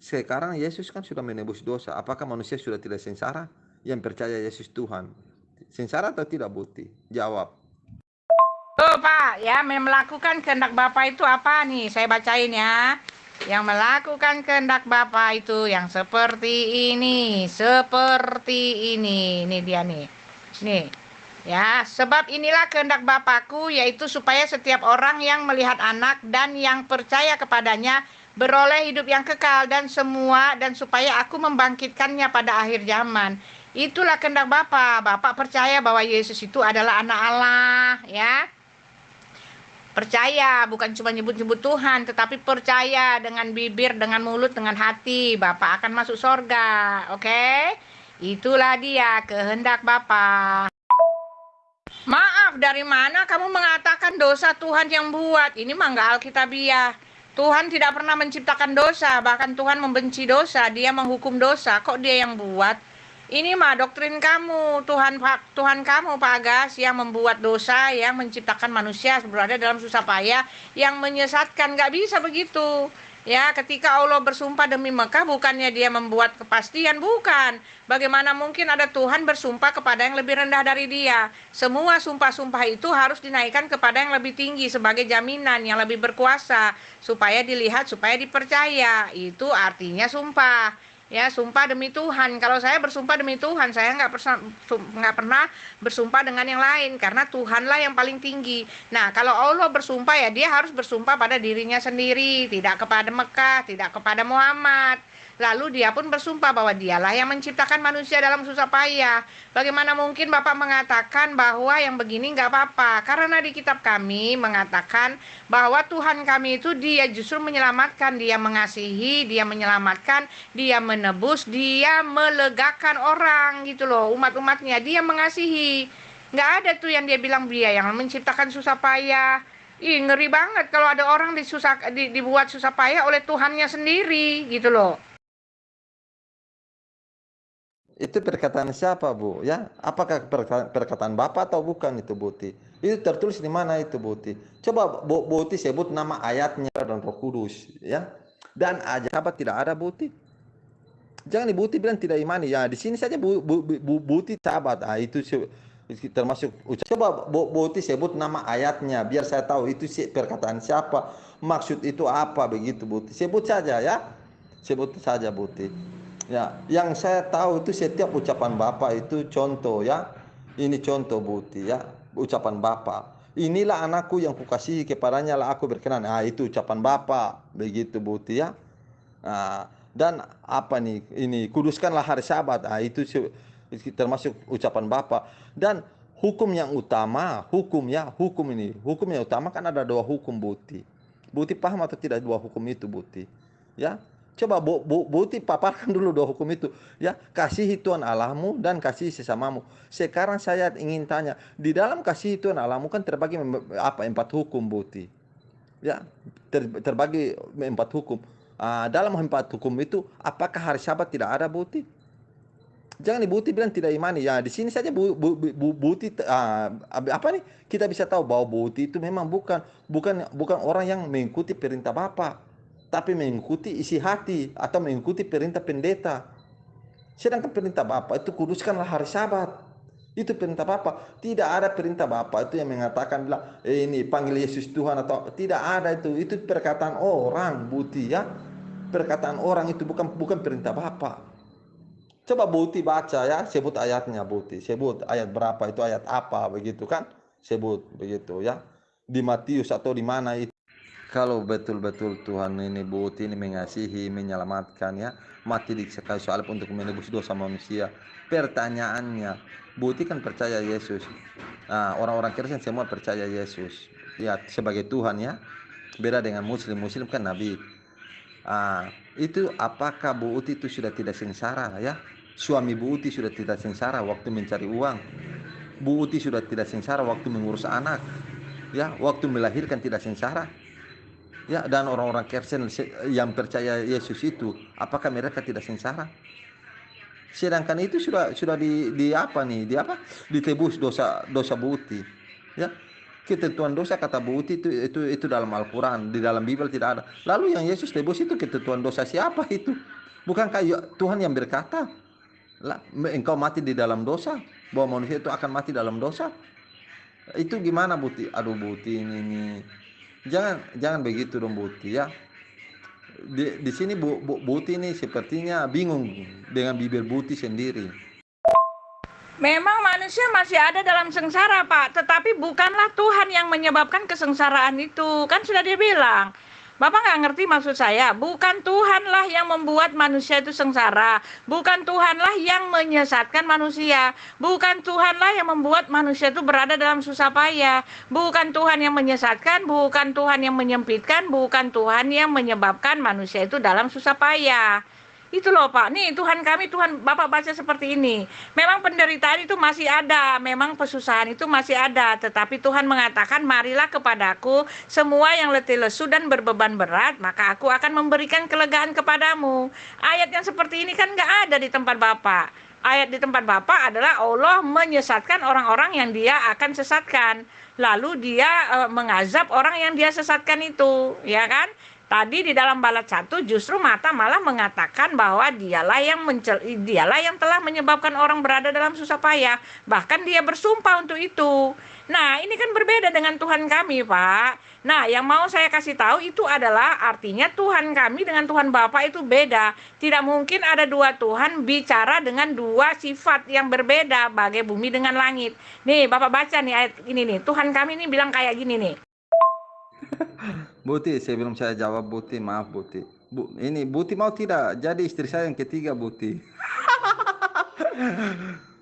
Sekarang Yesus kan sudah menebus dosa. Apakah manusia sudah tidak sengsara yang percaya Yesus Tuhan? Sengsara atau tidak bukti? Jawab. Tuh Pak, ya melakukan kehendak Bapa itu apa nih? Saya bacain ya. Yang melakukan kehendak Bapa itu yang seperti ini, seperti ini. Ini dia nih. Nih. Ya, sebab inilah kehendak Bapakku, yaitu supaya setiap orang yang melihat anak dan yang percaya kepadanya beroleh hidup yang kekal dan supaya aku membangkitkannya pada akhir zaman. Itulah kehendak Bapa. Bapak percaya bahwa Yesus itu adalah anak Allah, ya. Percaya, bukan cuma nyebut-nyebut Tuhan, tetapi percaya dengan bibir, dengan mulut, dengan hati. Bapak akan masuk sorga, oke? Itulah dia kehendak Bapa. Maaf, dari mana kamu mengatakan dosa Tuhan yang buat? Ini mah nggak alkitabiah. Tuhan tidak pernah menciptakan dosa, bahkan Tuhan membenci dosa, dia menghukum dosa. Kok dia yang buat? Ini mah doktrin kamu, Tuhan kamu Pak Agas yang membuat dosa, yang menciptakan manusia berada dalam susah payah, yang menyesatkan. Nggak bisa begitu. Ya, ketika Allah bersumpah demi Mekah, bukannya dia membuat kepastian, bukan. Bagaimana mungkin ada Tuhan bersumpah kepada yang lebih rendah dari dia? Semua sumpah-sumpah itu harus dinaikkan kepada yang lebih tinggi sebagai jaminan yang lebih berkuasa, supaya dilihat, supaya dipercaya. Itu artinya sumpah. Ya, sumpah demi Tuhan. Kalau saya bersumpah demi Tuhan, saya nggak pernah bersumpah dengan yang lain, karena Tuhanlah yang paling tinggi. Nah, kalau Allah bersumpah ya dia harus bersumpah pada dirinya sendiri, tidak kepada Mekah, tidak kepada Muhammad. Lalu dia pun bersumpah bahwa dialah yang menciptakan manusia dalam susah payah. Bagaimana mungkin Bapak mengatakan bahwa yang begini nggak apa-apa? Karena di kitab kami mengatakan bahwa Tuhan kami itu dia justru menyelamatkan, dia mengasihi, dia menyelamatkan, dia menebus, dia melegakan orang gitu loh, umat-umatnya, dia mengasihi. Nggak ada tuh yang dia bilang dia yang menciptakan susah payah. Ih, ngeri banget kalau ada orang dibuat susah payah oleh Tuhannya sendiri gitu loh. Itu perkataan siapa, Bu? Ya, apakah perkataan Bapak atau bukan itu, Buti? Itu tertulis di mana itu, Buti? Coba Buti sebut nama ayatnya dan Roh Kudus, ya. Dan aja sahabat tidak ada, Buti. Jangan di Buti bilang tidak imani. Ya, di sini saja Buti sahabat. Ah, itu termasuk ucapan. Coba Buti sebut nama ayatnya biar saya tahu itu perkataan siapa. Maksud itu apa begitu, Buti? Sebut saja ya. Sebut saja, Buti. Ya, yang saya tahu itu setiap ucapan Bapak itu contoh ya. Ini contoh Buti ya, ucapan Bapak. Inilah anakku yang kukasihi, kepadanya lah aku berkenan. Ah, itu ucapan Bapak, begitu Buti ya. Nah, dan apa nih? Ini kuduskanlah hari Sabat. Ah, itu termasuk ucapan Bapak. Dan hukum yang utama, hukum ini. Hukum yang utama kan ada dua hukum Buti. Buti paham atau tidak dua hukum itu Buti? Ya, coba Buti paparkan dulu dua hukum itu. Ya, kasihi Tuhan Allahmu dan kasihi sesamamu. Sekarang saya ingin tanya, di dalam kasihi Tuhan Allahmu kan terbagi empat hukum Buti. Ya, terbagi empat hukum. Dalam empat hukum itu, apakah hari Sabat tidak ada Buti? Jangan Buti bilang tidak imani. Ya, di sini saja Buti apa nih? Kita bisa tahu bahwa Buti itu memang bukan orang yang mengikuti perintah Bapak, tapi mengikuti isi hati atau mengikuti perintah pendeta. Sedangkan perintah Bapak itu kuduskanlah hari Sabat. Itu perintah Bapak. Tidak ada perintah Bapak itu yang mengatakan bilang ini panggil Yesus Tuhan atau tidak ada itu. Itu perkataan orang Buti ya. Perkataan orang itu bukan perintah Bapak. Coba Buti baca ya, sebut ayatnya Buti. Sebut ayat berapa itu, ayat apa begitu kan? Sebut begitu ya. Di Matius atau di mana itu. Kalau betul-betul Tuhan ini Buti ini mengasihi, menyelamatkan ya, mati di kayu salib untuk menebus dosa manusia. Pertanyaannya, Buti kan percaya Yesus. Nah, orang-orang Kristen semua percaya Yesus ya sebagai Tuhan ya. Beda dengan Muslim. Muslim kan nabi. Itu apakah Bu Uti itu sudah tidak sengsara ya? Suami Bu Uti sudah tidak sengsara waktu mencari uang. Bu Uti sudah tidak sengsara waktu mengurus anak. Ya, waktu melahirkan tidak sengsara. Ya, dan orang-orang Kristen yang percaya Yesus itu, apakah mereka tidak sengsara? Sedangkan itu sudah di apa nih? Di apa? Ditebus dosa dosa Bu Uti. Ya. Ketentuan dosa kata Bu Uti itu dalam Al-Qur'an, di dalam Bible tidak ada. Lalu yang Yesus tebus itu ketentuan dosa siapa itu? Bukankah Tuhan yang berkata, engkau mati di dalam dosa, bahwa manusia itu akan mati dalam dosa? Itu gimana Buti? Aduh Buti ini. Jangan begitu dong Buti ya. Di sini Buti ini sepertinya bingung dengan bibir Buti sendiri. Memang manusia masih ada dalam sengsara, Pak. Tetapi bukanlah Tuhan yang menyebabkan kesengsaraan itu. Kan sudah dia bilang. Bapak nggak ngerti maksud saya. Bukan Tuhanlah yang membuat manusia itu sengsara. Bukan Tuhanlah yang menyesatkan manusia. Bukan Tuhanlah yang membuat manusia itu berada dalam susah payah. Bukan Tuhan yang menyesatkan. Bukan Tuhan yang menyempitkan. Bukan Tuhan yang menyebabkan manusia itu dalam susah payah. Itu loh Pak, nih Tuhan kami, Tuhan Bapak baca seperti ini. Memang penderitaan itu masih ada, memang pesusahan itu masih ada. Tetapi Tuhan mengatakan, marilah kepadaku semua yang letih lesu dan berbeban berat, maka aku akan memberikan kelegaan kepadamu. Ayat yang seperti ini kan gak ada di tempat Bapak. Ayat di tempat Bapak adalah Allah menyesatkan orang-orang yang dia akan sesatkan. Lalu dia mengazab orang yang dia sesatkan itu, ya kan? Tadi di dalam Balat 1 justru Mata malah mengatakan bahwa dialah yang telah menyebabkan orang berada dalam susah payah. Bahkan dia bersumpah untuk itu. Nah, ini kan berbeda dengan Tuhan kami, Pak. Nah, yang mau saya kasih tahu itu adalah artinya Tuhan kami dengan Tuhan Bapa itu beda. Tidak mungkin ada dua Tuhan bicara dengan dua sifat yang berbeda, bagai bumi dengan langit. Nih, Bapak baca nih ayat ini nih. Tuhan kami ini bilang kayak gini nih. Buti, sebelum saya jawab Buti, maaf Buti. Ini Buti mau tidak jadi istri saya yang ketiga Buti.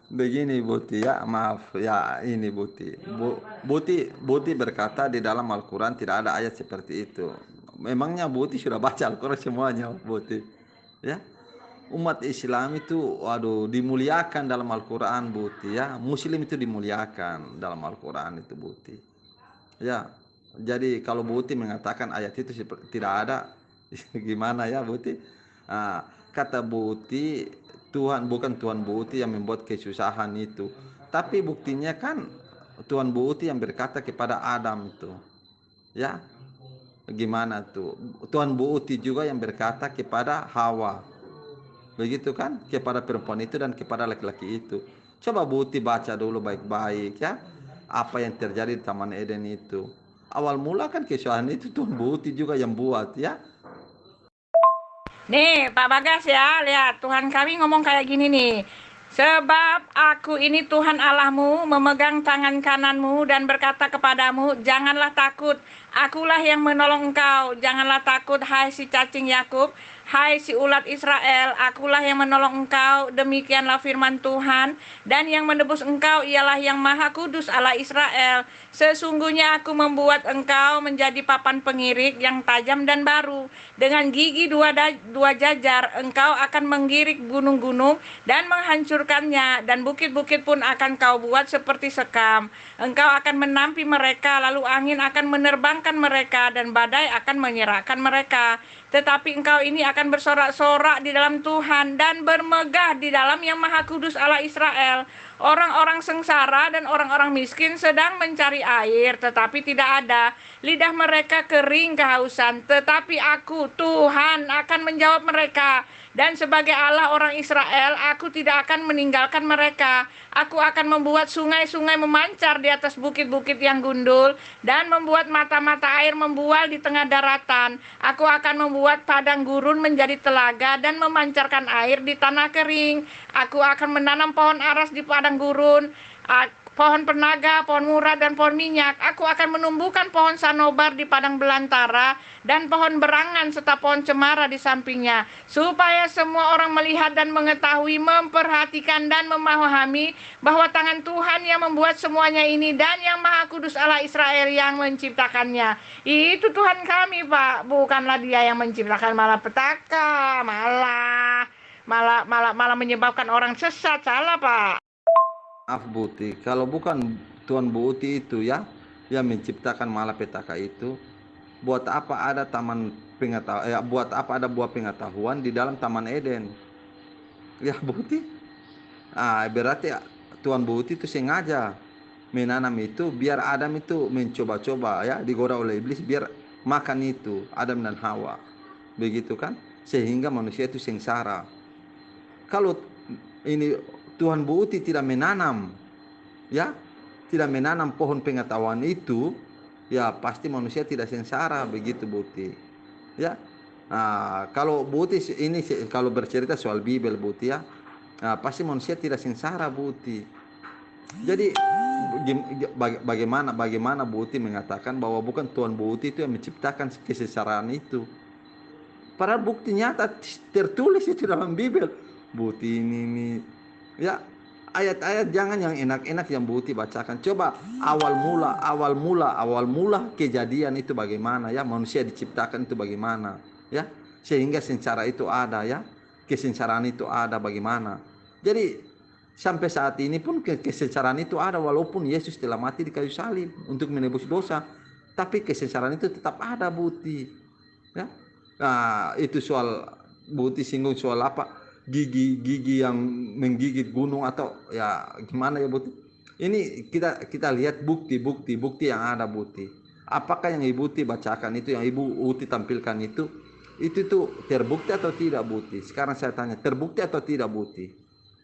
Begini Buti ya, maaf ya ini Buti. Buti berkata di dalam Al-Quran tidak ada ayat seperti itu. Memangnya Buti sudah baca Al-Quran semuanya Buti? Ya, umat Islam itu, waduh, dimuliakan dalam Al-Quran Buti ya. Muslim itu dimuliakan dalam Al-Quran itu Buti. Ya, jadi kalau Buti mengatakan ayat itu tidak ada, gimana ya Buti? Kata Buti, bukan Tuhan Buti yang membuat kesusahan itu. Tapi buktinya kan Tuhan Buti yang berkata kepada Adam itu. Ya, gimana tuh? Tuhan Buti juga yang berkata kepada Hawa. Begitu kan? Kepada perempuan itu dan kepada laki-laki itu. Coba Buti baca dulu baik-baik ya. Apa yang terjadi di Taman Eden itu. Awal mula kan kesusahan itu Tuhan Buti juga yang buat ya. Nih Pak Bagas ya, lihat Tuhan kami ngomong kayak gini nih. Sebab aku ini Tuhan Allahmu, memegang tangan kananmu dan berkata kepadamu, janganlah takut, akulah yang menolong engkau. Janganlah takut hai si cacing Yakub, hai si ulat Israel, akulah yang menolong engkau. Demikianlah firman Tuhan, dan yang menebus engkau ialah yang Maha Kudus Allah Israel. Sesungguhnya aku membuat engkau menjadi papan pengirik yang tajam dan baru. Dengan gigi dua jajar engkau akan menggirik gunung-gunung dan menghancurkannya, dan bukit-bukit pun akan kau buat seperti sekam. Engkau akan menampi mereka, lalu angin akan menerbangkan mereka, dan badai akan menyerahkan mereka. Tetapi engkau ini akan bersorak-sorak di dalam Tuhan dan bermegah di dalam yang Maha Kudus Allah Israel. Orang-orang sengsara dan orang-orang miskin sedang mencari air, tetapi tidak ada. Lidah mereka kering kehausan, tetapi aku, Tuhan, akan menjawab mereka. Dan sebagai Allah orang Israel, aku tidak akan meninggalkan mereka. Aku akan membuat sungai-sungai memancar di atas bukit-bukit yang gundul, dan membuat mata-mata air membual di tengah daratan. Aku akan membuat padang gurun menjadi telaga dan memancarkan air di tanah kering. Aku akan menanam pohon aras di padang gurun, pohon penaga, pohon murad, dan pohon minyak. Aku akan menumbuhkan pohon sanobar di padang belantara dan pohon berangan serta pohon cemara di sampingnya, supaya semua orang melihat dan mengetahui, memperhatikan dan memahami bahwa tangan Tuhan yang membuat semuanya ini dan yang Maha Kudus Allah Israel yang menciptakannya. Itu Tuhan kami, Pak. Bukanlah Dia yang menciptakan malapetaka, malah menyebabkan orang sesat. Salah, Pak. Maaf Buti, kalau bukan Tuan Buti itu ya yang menciptakan malapetaka itu, buat apa ada taman pengetahuan, buat apa ada buah pengetahuan di dalam Taman Eden? Ya Buti, berarti Tuan Buti itu sengaja menanam itu biar Adam itu mencoba-coba ya, digoda oleh iblis biar makan itu Adam dan Hawa, begitu kan? Sehingga manusia itu sengsara. Kalau ini Tuhan Buti tidak menanam, ya, tidak menanam pohon pengetahuan itu, ya pasti manusia tidak sengsara, begitu Buti. Ya, kalau Buti ini kalau bercerita soal Bible Buti ya, pasti manusia tidak sengsara Buti. Jadi bagaimana Buti mengatakan bahwa bukan Tuhan Buti itu yang menciptakan kesengsaraan itu? Padahal bukti nyata tertulis itu dalam Bible. Buti ini ya, ayat-ayat jangan yang enak-enak yang Buti bacakan. Coba awal mula kejadian itu bagaimana ya, manusia diciptakan itu bagaimana ya, sehingga sengsara itu ada ya, kesengsaraan itu ada bagaimana. Jadi sampai saat ini pun kesengsaraan itu ada walaupun Yesus telah mati di kayu salib untuk menebus dosa, tapi kesengsaraan itu tetap ada Buti ya. Itu soal Buti singgung soal apa, gigi yang menggigit gunung atau ya gimana ya Buti. Ini kita lihat bukti yang ada Buti. Apakah yang Ibu Uti bacakan itu, yang Ibu Uti tampilkan itu tuh terbukti atau tidak Buti? Sekarang saya tanya, terbukti atau tidak Buti?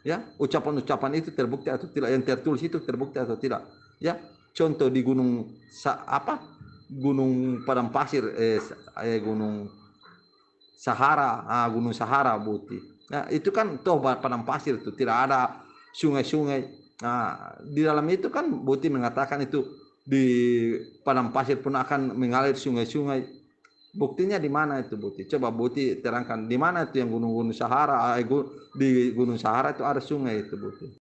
Ya, ucapan-ucapan itu terbukti atau tidak? Yang tertulis itu terbukti atau tidak? Ya, contoh di gunung Gunung Padang Pasir, Gunung Sahara Buti. Nah, itu kan toh padang pasir itu, tidak ada sungai-sungai. Nah, di dalam itu kan Buti mengatakan itu di padang pasir pun akan mengalir sungai-sungai. Buktinya di mana itu Buti? Coba Buti terangkan di mana itu yang gunung-gunung Sahara, di Gunung Sahara itu ada sungai itu Buti.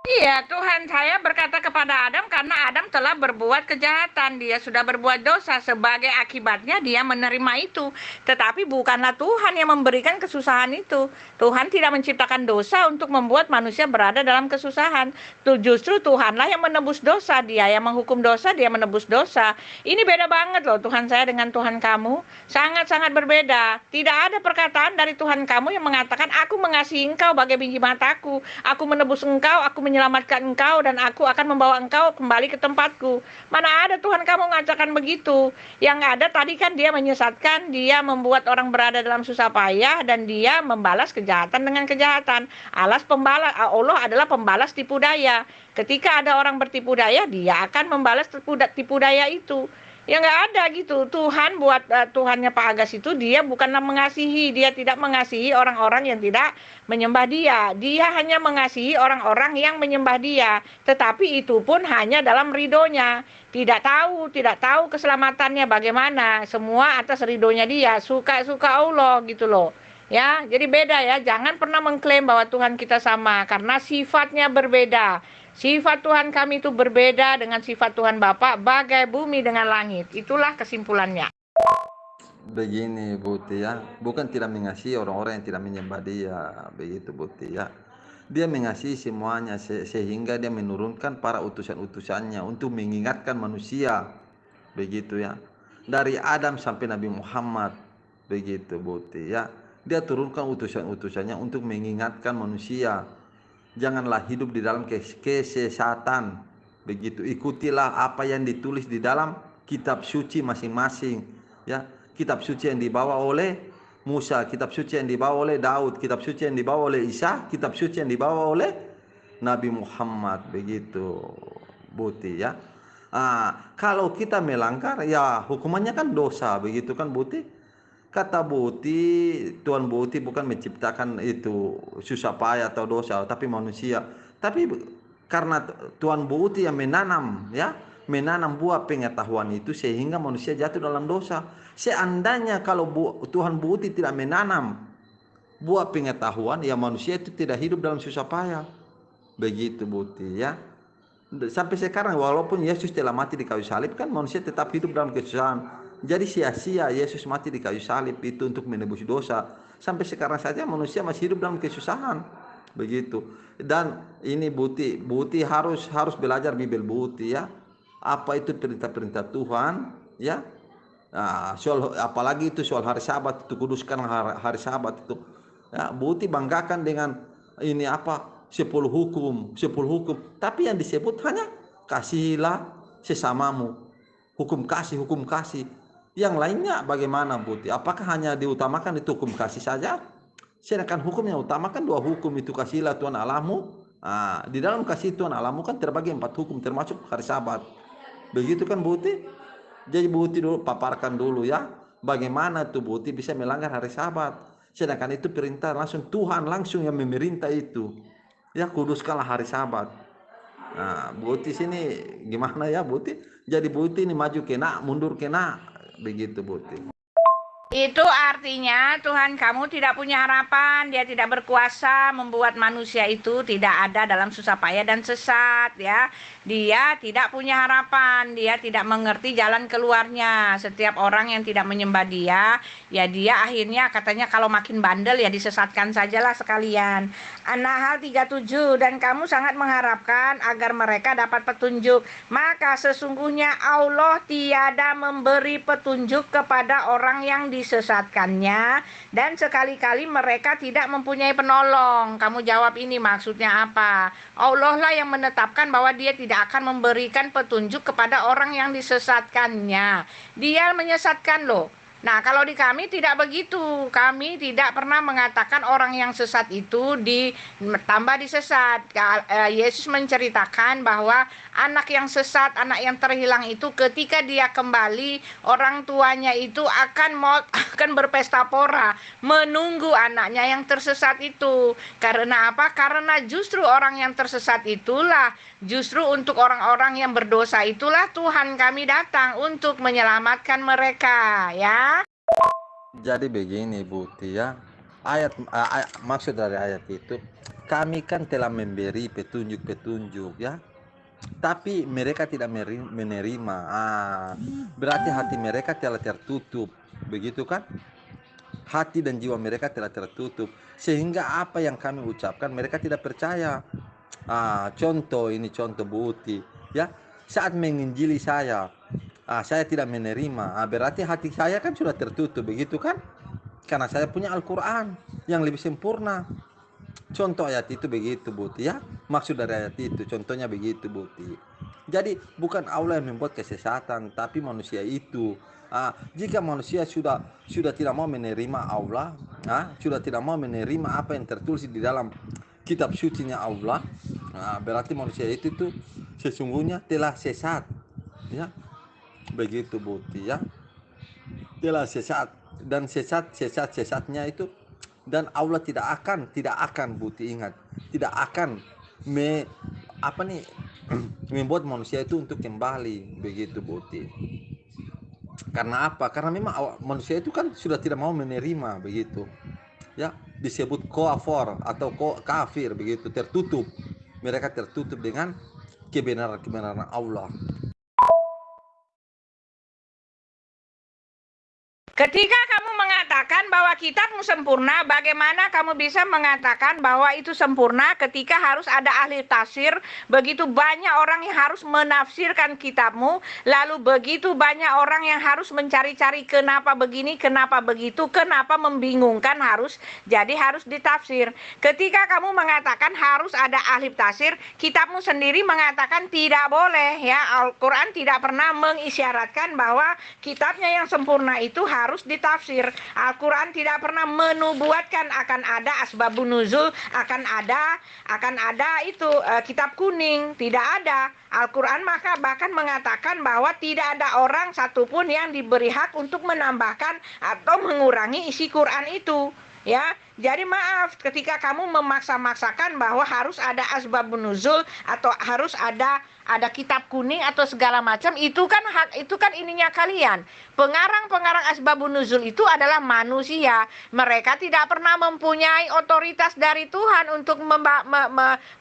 Iya, Tuhan saya berkata kepada Adam karena Adam telah berbuat kejahatan. Dia sudah berbuat dosa. Sebagai akibatnya dia menerima itu. Tetapi bukanlah Tuhan yang memberikan kesusahan itu. Tuhan tidak menciptakan dosa untuk membuat manusia berada dalam kesusahan. Justru Tuhanlah yang menebus dosa. Dia yang menghukum dosa, Dia menebus dosa. Ini beda banget loh Tuhan saya dengan Tuhan kamu. Sangat-sangat berbeda. Tidak ada perkataan dari Tuhan kamu yang mengatakan, aku mengasihi engkau bagai biji mataku. Aku menebus engkau, aku menyelamatkan engkau, dan aku akan membawa engkau kembali ke tempatku. Mana ada Tuhan kamu mengatakan begitu. Yang ada tadi kan Dia menyesatkan, Dia membuat orang berada dalam susah payah, dan Dia membalas kejahatan dengan kejahatan. Allah adalah pembalas tipu daya. Ketika ada orang bertipu daya, Dia akan membalas tipu daya itu. Ya nggak ada gitu. Tuhan buat Tuhannya Pak Agas itu, Dia bukanlah mengasihi. Dia tidak mengasihi orang-orang yang tidak menyembah Dia. Dia hanya mengasihi orang-orang yang menyembah Dia. Tetapi itu pun hanya dalam ridhonya. Tidak tahu keselamatannya bagaimana. Semua atas ridhonya Dia. Suka Allah gitu loh. Ya, jadi beda ya. Jangan pernah mengklaim bahwa Tuhan kita sama, karena sifatnya berbeda. Sifat Tuhan kami itu berbeda dengan sifat Tuhan Bapa, bagai bumi dengan langit. Itulah kesimpulannya. Begini Buti ya, bukan tidak mengasihi orang-orang yang tidak menyembah Dia, begitu Buti ya. Dia mengasihi semuanya sehingga Dia menurunkan para utusan-utusannya untuk mengingatkan manusia, begitu ya. Dari Adam sampai Nabi Muhammad, begitu Buti ya. Dia turunkan utusan-utusannya untuk mengingatkan manusia. Janganlah hidup di dalam kesesatan, begitu. Ikutilah apa yang ditulis di dalam kitab suci masing-masing ya. Kitab suci yang dibawa oleh Musa, kitab suci yang dibawa oleh Daud, kitab suci yang dibawa oleh Isa, kitab suci yang dibawa oleh Nabi Muhammad, begitu Buti ya. Kalau kita melanggar ya hukumannya kan dosa, begitu kan Buti. Kata Buti, Tuhan Buti bukan menciptakan itu susah payah atau dosa, tapi manusia. Tapi Karena Tuhan Budi yang menanam, ya, menanam buah pengetahuan itu sehingga manusia jatuh dalam dosa. Seandainya kalau Tuhan Budi tidak menanam buah pengetahuan, ya manusia itu tidak hidup dalam susah payah. Begitu Budi, ya. Sampai sekarang walaupun Yesus telah mati di kayu salib, kan manusia tetap hidup dalam kesusahan. Jadi sia-sia Yesus mati di kayu salib itu untuk menebus dosa. Sampai sekarang saja manusia masih hidup dalam kesusahan. Begitu. Dan ini Buti harus belajar Bible Buti, ya. Apa itu perintah-perintah Tuhan, ya. Nah, apalagi itu soal hari Sabat, itu kuduskan hari Sabat itu. Ya, Buti banggakan dengan ini apa? 10 hukum. Tapi yang disebut hanya kasihilah sesamamu. Hukum kasih. Yang lainnya bagaimana Buti? Apakah hanya diutamakan itu hukum kasih saja? Sedangkan hukum yang utamakan 2 hukum, itu kasihilah Tuhan Allahmu. Nah, di dalam kasih Tuhan Allahmu kan terbagi 4 hukum termasuk hari Sabat. Begitu kan Buti? Jadi Buti dulu paparkan dulu, ya. Bagaimana tuh Buti bisa melanggar hari Sabat? Sedangkan itu perintah langsung Tuhan langsung yang memerintah itu. Ya, kuduskanlah hari Sabat. Nah, Buti sini gimana ya Buti? Jadi Buti ini maju kena, mundur kena, begitu Buti. Itu artinya Tuhan kamu tidak punya harapan, Dia tidak berkuasa membuat manusia itu tidak ada dalam susah payah dan sesat, ya. Dia tidak punya harapan, Dia tidak mengerti jalan keluarnya. Setiap orang yang tidak menyembah Dia, ya dia akhirnya katanya kalau makin bandel ya disesatkan sajalah sekalian. An-Nahl 37, dan kamu sangat mengharapkan agar mereka dapat petunjuk, maka sesungguhnya Allah tiada memberi petunjuk kepada orang yang disesatkannya, dan sekali-kali mereka tidak mempunyai penolong. Kamu jawab ini maksudnya apa? Allah lah yang menetapkan bahwa Dia tidak akan memberikan petunjuk kepada orang yang disesatkannya. Dia menyesatkan loh. Nah, kalau di kami tidak begitu. Kami tidak pernah mengatakan orang yang sesat itu ditambah disesat. Yesus menceritakan bahwa anak yang sesat, anak yang terhilang itu ketika dia kembali, orang tuanya itu akan berpesta pora menunggu anaknya yang tersesat itu. Karena apa? Karena justru orang yang tersesat itulah, justru untuk orang-orang yang berdosa itulah Tuhan kami datang untuk menyelamatkan mereka, ya. Jadi begini Buti, ya. Maksud dari ayat itu, kami kan telah memberi petunjuk-petunjuk, ya. Tapi mereka tidak menerima. Berarti hati mereka telah tertutup, begitu kan? Hati dan jiwa mereka telah tertutup, sehingga apa yang kami ucapkan mereka tidak percaya. Contoh Buti, ya. Saat menginjili saya tidak menerima. Berarti hati saya kan sudah tertutup, begitu kan? Karena saya punya Al-Quran yang lebih sempurna. Contoh ayat itu begitu Buti, ya. Maksud dari ayat itu contohnya begitu Buti. Jadi bukan Allah yang membuat kesesatan, tapi manusia itu. Jika manusia sudah tidak mau menerima Allah, sudah tidak mau menerima apa yang tertulis di dalam kitab sucinya Allah, berarti manusia itu tuh sesungguhnya telah sesat, ya. Begitu Buti, ya. Telah sesat, dan sesatnya itu, dan Allah tidak akan Buti, ingat, tidak akan membuat manusia itu untuk kembali, begitu Buti. Karena apa? Karena memang manusia itu kan sudah tidak mau menerima, begitu, ya. Disebut kafir atau kafir, begitu, tertutup. Mereka tertutup dengan kebenaran Allah. Ketika kamu mengatakan bahwa kitabmu sempurna, bagaimana kamu bisa mengatakan bahwa itu sempurna ketika harus ada ahli tafsir? Begitu banyak orang yang harus menafsirkan kitabmu, lalu begitu banyak orang yang harus mencari-cari kenapa begini, kenapa begitu, kenapa membingungkan, harus ditafsir. Ketika kamu mengatakan harus ada ahli tafsir, kitabmu sendiri mengatakan tidak boleh, ya. Al-Quran tidak pernah mengisyaratkan bahwa kitabnya yang sempurna itu harus ditafsir. Al-Quran tidak pernah menubuatkan akan ada asbabun nuzul, akan ada itu kitab kuning, tidak ada. Al-Quran bahkan mengatakan bahwa tidak ada orang satupun yang diberi hak untuk menambahkan atau mengurangi isi Quran itu. Ya, jadi maaf ketika kamu memaksa-maksakan bahwa harus ada asbabun nuzul atau harus ada kitab kuning atau segala macam, itu kan hak, itu kan ininya kalian. Pengarang-pengarang asbabun nuzul itu adalah manusia. Mereka tidak pernah mempunyai otoritas dari Tuhan untuk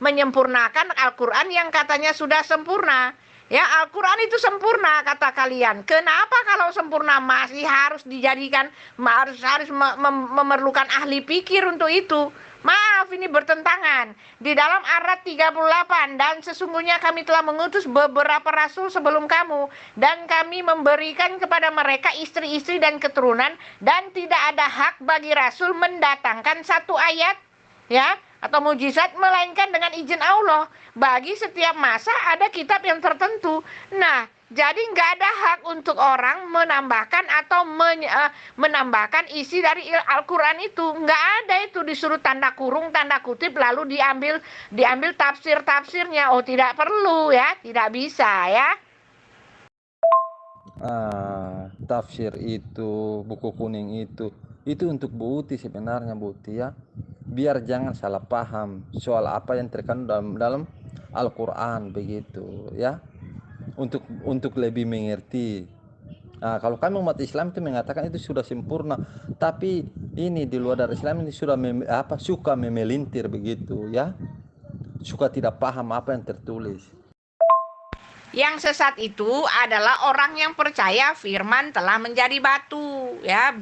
menyempurnakan Al-Qur'an yang katanya sudah sempurna. Ya, Al-Quran itu sempurna kata kalian. Kenapa kalau sempurna masih harus dijadikan, harus memerlukan ahli pikir untuk itu? Maaf, ini bertentangan. Di dalam Ar-Ra'd 38, dan sesungguhnya kami telah mengutus beberapa rasul sebelum kamu, dan kami memberikan kepada mereka istri-istri dan keturunan, dan tidak ada hak bagi rasul mendatangkan satu ayat, ya, atau mujizat melainkan dengan izin Allah. Bagi setiap masa ada kitab yang tertentu. Nah, jadi nggak ada hak untuk orang menambahkan atau menambahkan isi dari Al-Quran itu. Nggak ada, itu disuruh tanda kurung, tanda kutip, lalu diambil tafsir-tafsirnya. Oh, tidak perlu ya, tidak bisa ya. Tafsir itu, buku kuning itu untuk bukti sebenarnya, bukti ya. Biar jangan salah paham soal apa yang terkandung dalam Al-Quran begitu ya. Untuk lebih mengerti. Nah, kalau kami umat Islam itu mengatakan itu sudah sempurna, tapi ini di luar dari Islam ini sudah suka memelintir begitu ya. Suka tidak paham apa yang tertulis. Yang sesat itu adalah orang yang percaya firman telah menjadi batu, ya,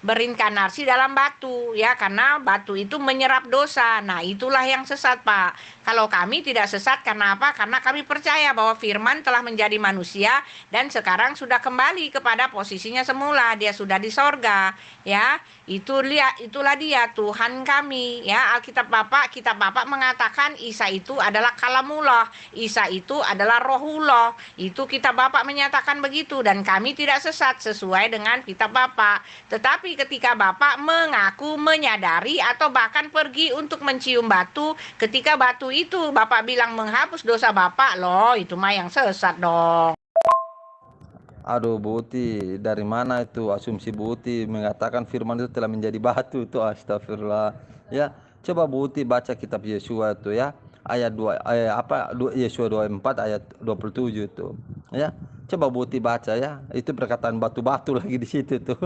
berinkarnasi dalam batu, ya, karena batu itu menyerap dosa. Nah, itulah yang sesat, Pak. Kalau kami tidak sesat, karena apa? Karena kami percaya bahwa firman telah menjadi manusia dan sekarang sudah kembali kepada posisinya semula. Dia sudah di sorga, ya. Itulah dia Tuhan kami, ya. Kitab Bapak mengatakan Isa itu adalah kalamullah, Isa itu adalah rohullah. Itu kitab Bapak menyatakan begitu, dan kami tidak sesat sesuai dengan kitab Bapak. Tetapi ketika Bapak mengaku menyadari atau bahkan pergi untuk mencium batu, ketika batu itu Bapak bilang menghapus dosa Bapak, loh itu mah yang sesat dong. Aduh, Buti, dari mana itu asumsi Buti mengatakan firman itu telah menjadi batu itu? Astagfirullah. Ya, coba Buti baca kitab Yesua itu ya. Ayat 2 Yesua 24 ayat 27 itu. Ya. Coba Buti baca ya. Itu perkataan batu-batu lagi di situ tuh.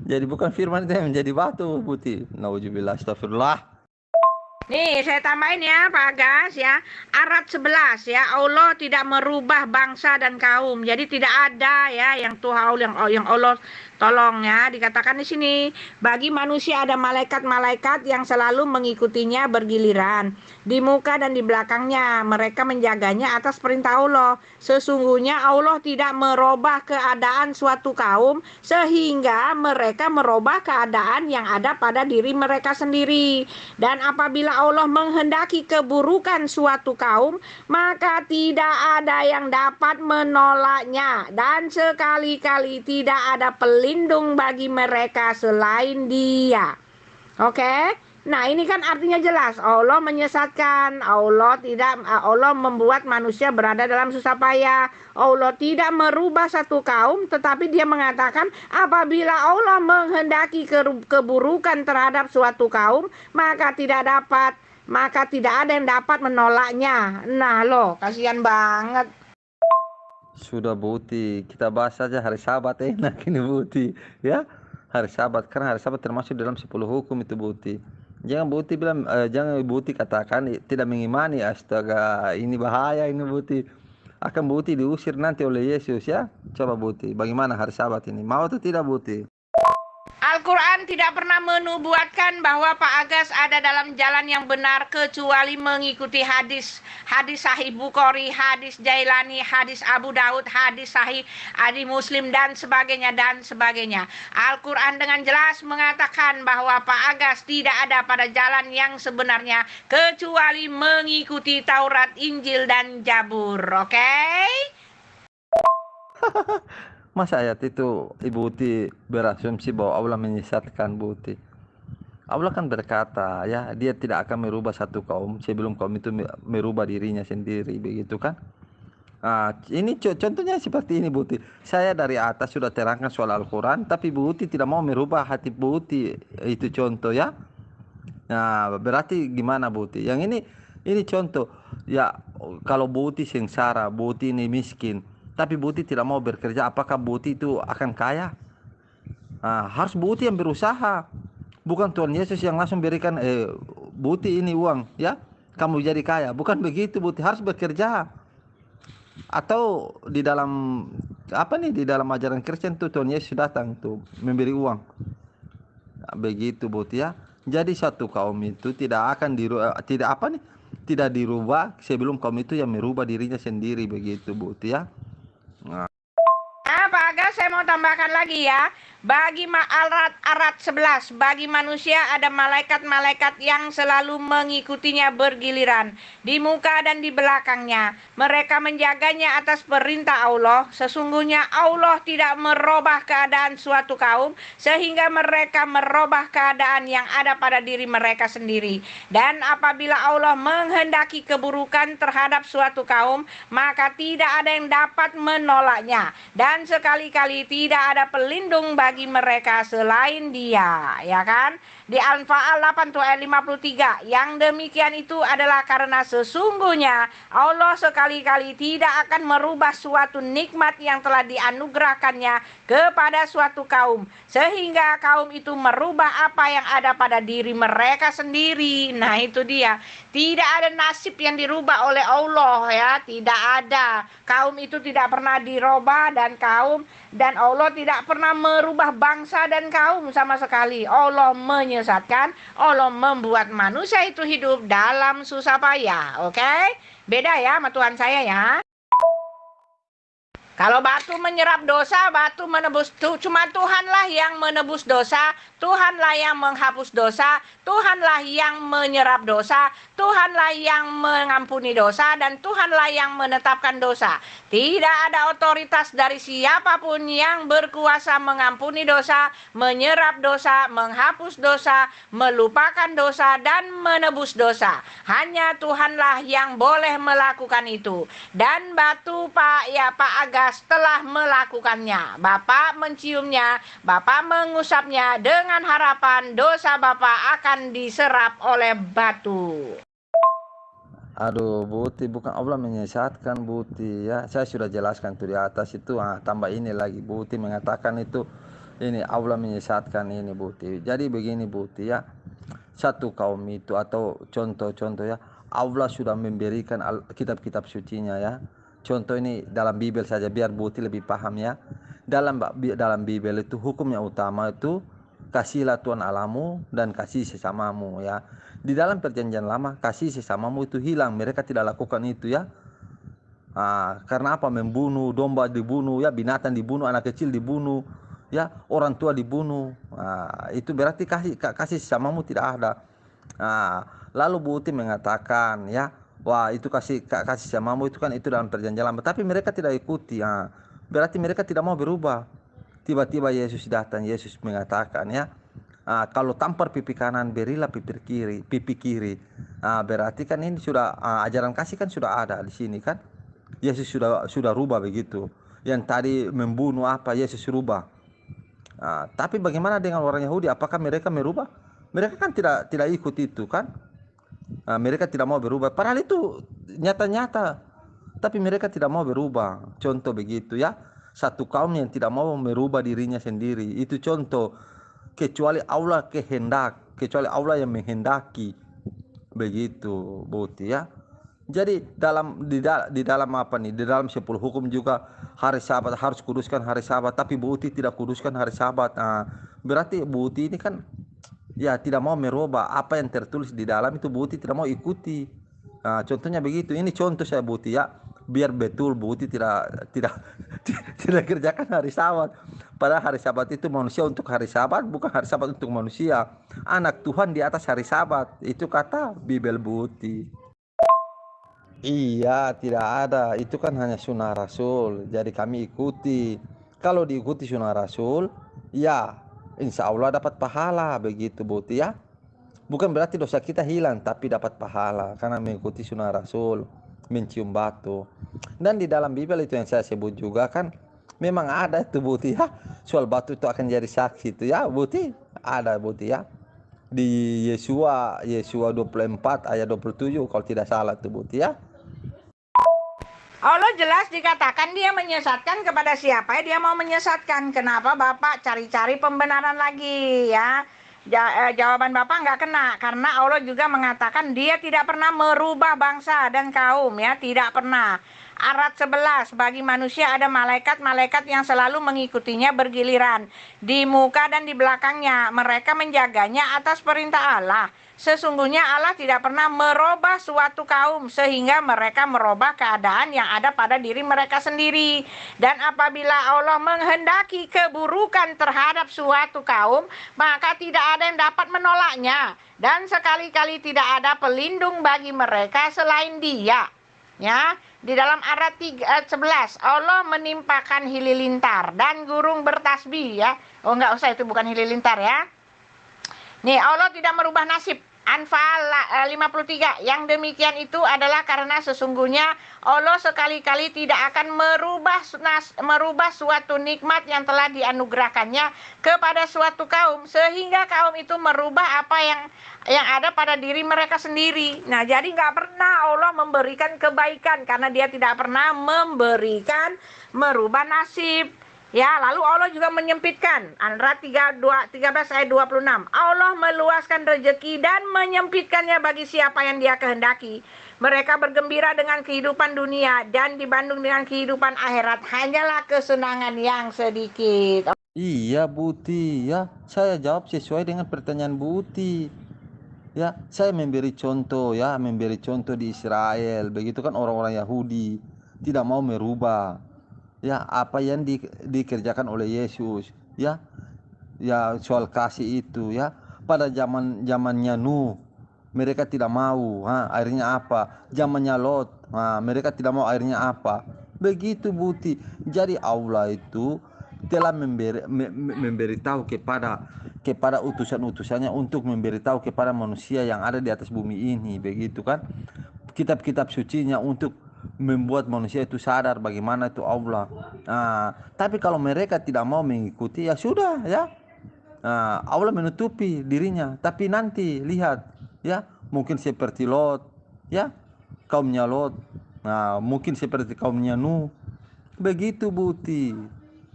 Jadi bukan firman itu yang menjadi batu, Buti. Nauzubillah, astagfirullah. Nih, saya tambahin ya, Pak Agas ya. Ar-Ra'd 11 ya, Allah tidak merubah bangsa dan kaum. Jadi tidak ada ya yang Tuhan yang Allah tolong ya. Dikatakan di sini, bagi manusia ada malaikat-malaikat yang selalu mengikutinya bergiliran di muka dan di belakangnya. Mereka menjaganya atas perintah Allah. Sesungguhnya Allah tidak merubah keadaan suatu kaum sehingga mereka merubah keadaan yang ada pada diri mereka sendiri. Dan apabila Allah menghendaki keburukan suatu kaum, maka tidak ada yang dapat menolaknya, dan sekali-kali tidak ada pelindung bagi mereka selain Dia. Oke? Nah, ini kan artinya jelas, Allah menyesatkan, Allah membuat manusia berada dalam susah payah. Allah tidak merubah satu kaum, tetapi Dia mengatakan apabila Allah menghendaki keburukan terhadap suatu kaum, maka tidak ada yang dapat menolaknya. Nah, loh, kasihan banget. Sudah, Buti, kita bahas saja hari Sabat, enak ini, Buti ya. Hari Sabat, karena hari Sabat termasuk dalam 10 hukum itu, Buti. Jangan Buti katakan tidak mengimani. Astaga, ini bahaya ini, Buti. Akan Buti diusir nanti oleh Yesus ya. Coba Buti, bagaimana hari Sabat ini? Mau atau tidak, Buti? Al-Quran tidak pernah menubuatkan bahwa Pak Agas ada dalam jalan yang benar kecuali mengikuti hadis Sahih Bukhari, hadis Jailani, hadis Abu Daud, hadis Sahih Adi Muslim, dan sebagainya. Al-Quran dengan jelas mengatakan bahwa Pak Agas tidak ada pada jalan yang sebenarnya kecuali mengikuti Taurat, Injil, dan Zabur. Oke? Masa ayat itu Ibu Uti berasumsi bahwa Allah menyesatkan, Buti? Allah kan berkata ya, Dia tidak akan merubah satu kaum sebelum kaum itu merubah dirinya sendiri, begitu kan? Ini contohnya seperti ini Buti. Saya dari atas sudah terangkan soal Al-Quran, tapi Buti tidak mau merubah hati Buti. Itu contoh ya. Nah, berarti gimana Buti? Yang ini contoh. Ya, kalau Buti sengsara, Buti ini miskin, tapi Buti tidak mau bekerja, apakah Buti itu akan kaya? Harus Buti yang berusaha. Bukan Tuhan Yesus yang langsung berikan Buti ini uang, ya. Kamu jadi kaya. Bukan begitu Buti, harus bekerja. Atau di dalam di dalam ajaran Kristen tuh Tuhan Yesus datang tuh memberi uang. Begitu Buti ya. Jadi satu kaum itu tidak akan tidak dirubah sebelum kaum itu yang merubah dirinya sendiri, begitu Buti ya. Pak Aga, saya mau tambahkan lagi ya. Bagi Arat 11, bagi manusia ada malaikat-malaikat yang selalu mengikutinya bergiliran, di muka dan di belakangnya. Mereka menjaganya atas perintah Allah. Sesungguhnya Allah tidak merubah keadaan suatu kaum, sehingga mereka merubah keadaan yang ada pada diri mereka sendiri. Dan apabila Allah menghendaki keburukan terhadap suatu kaum, maka tidak ada yang dapat menolaknya. Dan sekali-kali tidak ada pelindung bagi mereka selain Dia, ya kan? Di Al-Anfal 8 ayat 53, yang demikian itu adalah karena sesungguhnya Allah sekali-kali tidak akan merubah suatu nikmat yang telah dianugerahkannya kepada suatu kaum, sehingga kaum itu merubah apa yang ada pada diri mereka sendiri. Nah, itu dia. Tidak ada nasib yang dirubah oleh Allah ya, tidak ada. Kaum itu tidak pernah dirubah dan Allah tidak pernah merubah bangsa dan kaum sama sekali. Allah menyesatkan, Allah membuat manusia itu hidup dalam susah payah. Oke? Beda ya sama Tuhan saya ya. Kalau batu menyerap dosa, batu menebus. Cuma Tuhanlah yang menebus dosa, Tuhanlah yang menghapus dosa, Tuhanlah yang menyerap dosa, Tuhanlah yang mengampuni dosa, dan Tuhanlah yang menetapkan dosa. Tidak ada otoritas dari siapapun yang berkuasa mengampuni dosa, menyerap dosa, menghapus dosa, melupakan dosa, dan menebus dosa. Hanya Tuhanlah yang boleh melakukan itu. Dan batu Pak Agas telah melakukannya. Bapak menciumnya, Bapak mengusapnya dengan harapan dosa Bapak akan diserap oleh batu. Aduh Buti, bukan Allah menyesatkan Buti ya. Saya sudah jelaskan tuh di atas itu. Tambah ini lagi Buti mengatakan itu ini Allah menyesatkan ini Buti. Jadi begini Buti ya. Satu kaum itu atau contoh-contoh ya, Allah sudah memberikan kitab-kitab sucinya ya. Contoh ini dalam Bible saja biar Buti lebih paham ya. Dalam Bible itu hukum yang utama itu kasihlah Tuhan Allahmu dan kasih sesamamu ya. Di dalam perjanjian lama kasih sesamamu itu hilang, mereka tidak lakukan itu ya. Karena apa? Membunuh, domba dibunuh ya, binatang dibunuh, anak kecil dibunuh ya, orang tua dibunuh. Itu berarti kasih sesamamu tidak ada. Lalu Buti mengatakan ya, wah itu kasih sesamamu itu kan itu dalam perjanjian lama, tapi mereka tidak ikuti. Berarti mereka tidak mau berubah. Tiba-tiba Yesus datang, Yesus mengatakan ya, kalau tampar pipi kanan berilah pipi kiri. Berarti kan ini sudah ajaran kasih kan sudah ada di sini kan. Yesus sudah rubah begitu. Yang tadi membunuh Yesus rubah. Tapi bagaimana dengan orang Yahudi? Apakah mereka merubah? Mereka kan tidak ikut itu kan. Mereka tidak mau berubah. Padahal itu nyata-nyata. Tapi mereka tidak mau berubah. Contoh begitu ya. Satu kaum yang tidak mau merubah dirinya sendiri. Itu contoh. Kecuali Allah kecuali Allah yang menghendaki. Begitu Buti ya. Jadi di dalam apa nih? Di dalam 10 hukum juga hari Sabat harus kuduskan hari Sabat, tapi Buti tidak kuduskan hari Sabat. Berarti Buti ini kan ya tidak mau merubah apa yang tertulis di dalam itu, Buti tidak mau ikuti. Contohnya begitu. Ini contoh saya Buti ya, biar betul Buti tidak kerjakan hari Sabat. Padahal hari Sabat itu manusia untuk hari Sabat, bukan hari Sabat untuk manusia. Anak Tuhan di atas hari Sabat, itu kata Bible Buti. Iya, tidak ada. Itu kan hanya sunnah Rasul. Jadi kami ikuti. Kalau diikuti sunnah Rasul, ya insya Allah dapat pahala. Begitu Buti ya. Bukan berarti dosa kita hilang, tapi dapat pahala karena mengikuti sunnah Rasul. mencium batu. Dan di dalam Bible itu yang saya sebut juga kan memang ada itu Buti ya, soal batu itu akan jadi saksi itu ya Buti, ada Buti ya. Di Yesua 24 ayat 27 kalau tidak salah itu Buti ya. Allah jelas dikatakan dia menyesatkan kepada siapa ya dia mau menyesatkan. Kenapa Bapak cari-cari pembenaran lagi ya? Jawaban Bapak nggak kena karena Allah juga mengatakan dia tidak pernah merubah bangsa dan kaum ya, tidak pernah. Arat 11, bagi manusia ada malaikat-malaikat yang selalu mengikutinya bergiliran di muka dan di belakangnya. Mereka menjaganya atas perintah Allah. Sesungguhnya Allah tidak pernah merubah suatu kaum sehingga mereka merubah keadaan yang ada pada diri mereka sendiri. Dan apabila Allah menghendaki keburukan terhadap suatu kaum, maka tidak ada yang dapat menolaknya. Dan sekali-kali tidak ada pelindung bagi mereka selain Dia. Ya, di dalam Arat 11 Allah menimpakan halilintar dan gurung bertasbih ya. Oh enggak usah, itu bukan halilintar ya. Nih, Allah tidak merubah nasib. Anfal 53. Yang demikian itu adalah karena sesungguhnya Allah sekali-kali tidak akan merubah suatu nikmat yang telah dianugerahkannya kepada suatu kaum sehingga kaum itu merubah apa yang ada pada diri mereka sendiri. Nah, jadi nggak pernah Allah memberikan kebaikan karena Dia tidak pernah merubah nasib. Ya, lalu Allah juga menyempitkan. An-Ra'd 13 ayat 26. Allah meluaskan rezeki dan menyempitkannya bagi siapa yang Dia kehendaki. Mereka bergembira dengan kehidupan dunia dan dibanding dengan kehidupan akhirat hanyalah kesenangan yang sedikit. Iya Buti ya, saya jawab sesuai dengan pertanyaan Buti. Ya, saya memberi contoh ya, memberi contoh di Israel. Begitu kan orang-orang Yahudi tidak mau merubah ya apa yang dikerjakan oleh Yesus ya, ya soal kasih itu ya. Pada zamannya Nuh mereka tidak mau, akhirnya apa? Zamannya Lot, mereka tidak mau, akhirnya apa? Begitu Buti. Jadi Allah itu telah memberitahu kepada utusan-utusannya untuk memberitahu kepada manusia yang ada di atas bumi ini, begitu kan? Kitab-kitab sucinya untuk membuat manusia itu sadar bagaimana itu Allah. Tapi kalau mereka tidak mau mengikuti ya sudah ya. Allah menutupi dirinya. Tapi nanti lihat ya, mungkin seperti Lot ya, kaumnya Lot. Mungkin seperti kaumnya Nuh. Begitu Buti.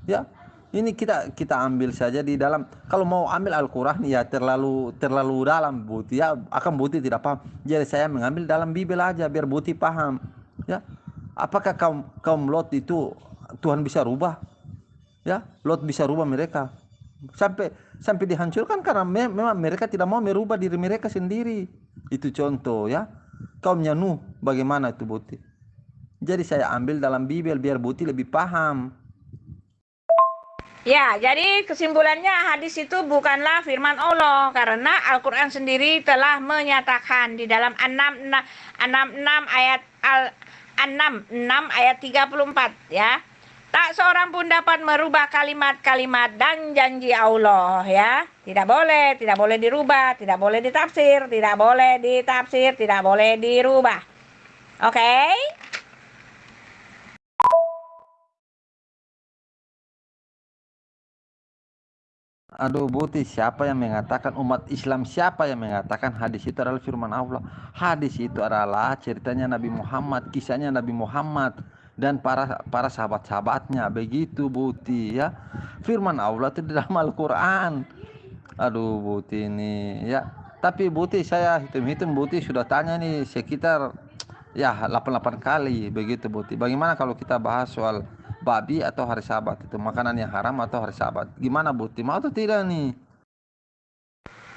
Ya. Ini kita ambil saja di dalam. Kalau mau ambil Al-Qur'an ya terlalu dalam Buti ya, akan Buti tidak paham. Jadi saya mengambil dalam Bible aja biar Buti paham. Ya, apakah kaum Lot itu Tuhan bisa rubah? Ya, Lot bisa rubah mereka sampai dihancurkan karena memang mereka tidak mau merubah diri mereka sendiri. Itu contoh ya. Kaumnya Nuh bagaimana itu Buti? Jadi saya ambil dalam Bible biar Buti lebih paham. Ya, jadi kesimpulannya hadis itu bukanlah firman Allah karena Al-Qur'an sendiri telah menyatakan di dalam 6 ayat 6 ayat 34 ya. Tak seorang pun dapat merubah kalimat-kalimat dan janji Allah ya. Tidak boleh dirubah, tidak boleh ditafsir, tidak boleh dirubah. Oke? Aduh Buti, siapa yang mengatakan umat Islam, siapa yang mengatakan hadis itu adalah firman Allah? Hadis itu adalah ceritanya Nabi Muhammad, kisahnya Nabi Muhammad dan para sahabat-sahabatnya. Begitu Buti ya. Firman Allah itu di dalam Al-Qur'an. Aduh Buti ini ya. Tapi Buti saya hitung-hitung Buti sudah tanya nih sekitar ya 88 kali begitu Buti. Bagaimana kalau kita bahas soal babi atau hari Sabat, itu makanan yang haram atau hari Sabat? Gimana Buti, mau atau tidak nih?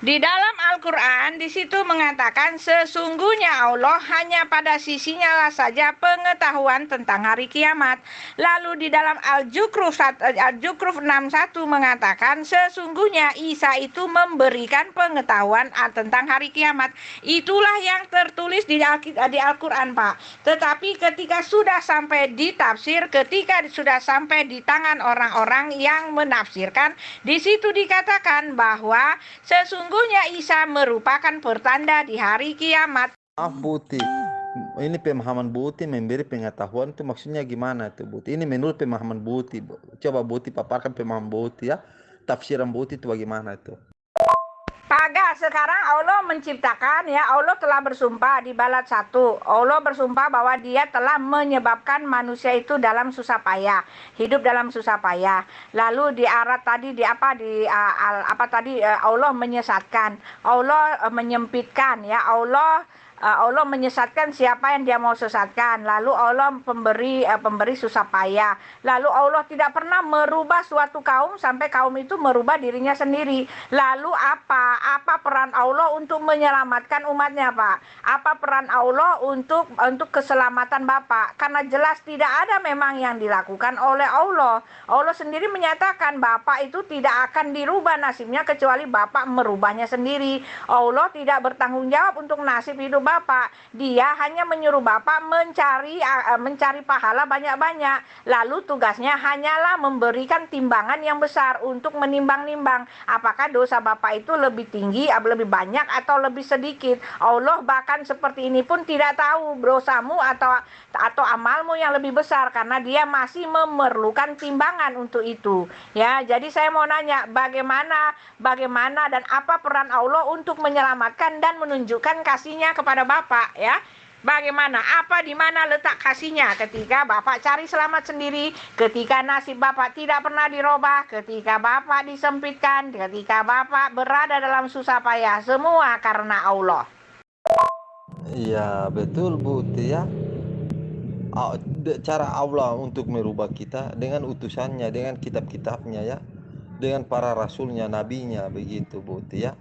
Di dalam Al-Quran di situ mengatakan sesungguhnya Allah hanya pada sisinya lah saja pengetahuan tentang hari kiamat. Lalu di dalam Al-Zukhruf 61 mengatakan sesungguhnya Isa itu memberikan pengetahuan tentang hari kiamat. Itulah yang tertulis di Al-Quran Pak. Tetapi ketika sudah sampai ditafsir, ketika sudah sampai di tangan orang-orang yang menafsirkan, di situ dikatakan bahwa sesungguhnya Isa merupakan pertanda di hari kiamat. Maaf Buti, ini pemahaman Buti memberi pengetahuan itu maksudnya gimana tuh Buti? Ini menurut pemahaman Buti. Coba Buti paparkan pemahaman Buti ya. Tafsiran Buti itu bagaimana itu? Kagak, sekarang Allah menciptakan ya, Allah telah bersumpah di Balad 1. Allah bersumpah bahwa dia telah menyebabkan manusia itu dalam susah payah, hidup dalam susah payah. Lalu di arat tadi Allah menyesatkan, Allah menyempitkan ya, Allah menyesatkan siapa yang dia mau sesatkan. Lalu Allah pemberi susah payah. Lalu Allah tidak pernah merubah suatu kaum sampai kaum itu merubah dirinya sendiri. Lalu apa peran Allah untuk menyelamatkan umatnya, Pak? Apa peran Allah untuk keselamatan Bapak? Karena jelas tidak ada memang yang dilakukan oleh Allah. Allah sendiri menyatakan Bapak itu tidak akan dirubah nasibnya kecuali Bapak merubahnya sendiri. Allah tidak bertanggung jawab untuk nasib hidup Bapak. Dia hanya menyuruh Bapak mencari pahala banyak-banyak. Lalu tugasnya hanyalah memberikan timbangan yang besar untuk menimbang-nimbang apakah dosa Bapak itu lebih tinggi, lebih banyak atau lebih sedikit. Allah bahkan seperti ini pun tidak tahu dosamu atau amalmu yang lebih besar karena dia masih memerlukan timbangan untuk itu. Ya, jadi saya mau nanya bagaimana dan apa peran Allah untuk menyelamatkan dan menunjukkan kasihnya kepada Bapak ya. Bagaimana, di mana letak kasihnya ketika Bapak cari selamat sendiri, ketika nasib Bapak tidak pernah dirubah, ketika Bapak disempitkan, ketika Bapak berada dalam susah payah, semua karena Allah. Iya betul Buti ya. Cara Allah untuk merubah kita dengan utusannya, dengan kitab-kitabnya ya, dengan para rasulnya, nabinya begitu Buti ya.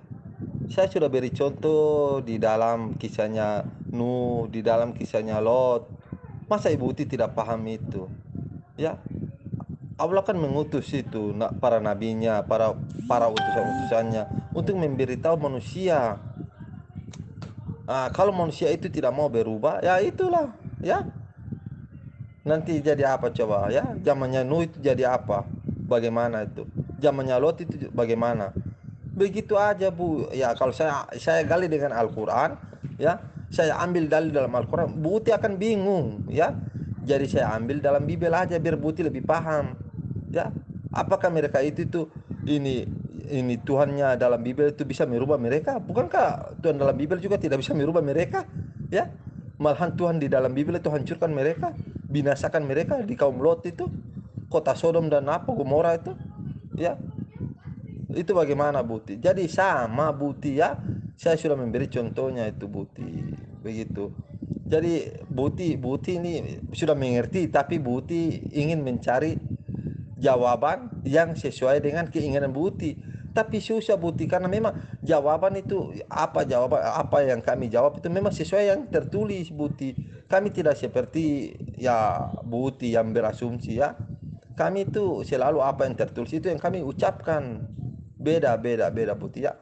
Saya sudah beri contoh di dalam kisahnya Nuh, di dalam kisahnya Lot. Masa Ibu Uti tidak paham itu? Ya, Allah kan mengutus itu para nabinya, para utusan-utusannya untuk memberitahu manusia. Kalau manusia itu tidak mau berubah, ya itulah, ya. Nanti jadi apa coba ya? Zamannya Nuh itu jadi apa? Bagaimana itu? Zamannya Lot itu bagaimana? Begitu aja Bu. Ya kalau saya gali dengan Al-Qur'an, ya. Saya ambil dalil dalam Al-Qur'an, Buti akan bingung, ya. Jadi saya ambil dalam Bibel aja biar Buti lebih paham. Ya. Apakah mereka itu tuh ini Tuhannya dalam Bibel itu bisa merubah mereka? Bukankah Tuhan dalam Bibel juga tidak bisa merubah mereka? Ya. Malahan Tuhan di dalam Bibel itu hancurkan mereka, binasakan mereka di kaum Lot itu, kota Sodom dan Gomora itu. Ya. Itu bagaimana Buti? Jadi sama Buti ya. Saya sudah memberi contohnya itu Buti. Begitu. Jadi Buti ini sudah mengerti, tapi Buti ingin mencari jawaban yang sesuai dengan keinginan Buti. Tapi susah Buti karena memang jawaban itu jawaban apa yang kami jawab itu memang sesuai yang tertulis Buti. Kami tidak seperti ya Buti yang berasumsi ya. Kami itu selalu apa yang tertulis itu yang kami ucapkan. Beda Buti ya.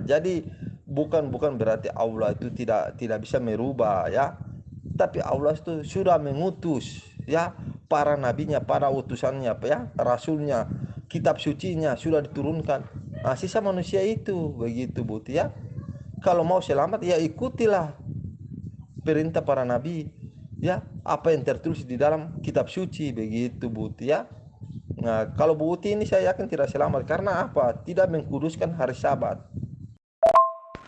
Jadi bukan berarti Allah itu tidak bisa merubah ya, tapi Allah itu sudah mengutus ya para nabinya, para utusannya ya, rasulnya, kitab sucinya sudah diturunkan. Sisa manusia itu begitu Buti ya. Kalau mau selamat ya ikutilah perintah para nabi ya, apa yang tertulis di dalam kitab suci begitu Buti ya. Nah, kalau Buti ini saya yakin tidak selamat karena apa? Tidak mengkuduskan hari Sabat.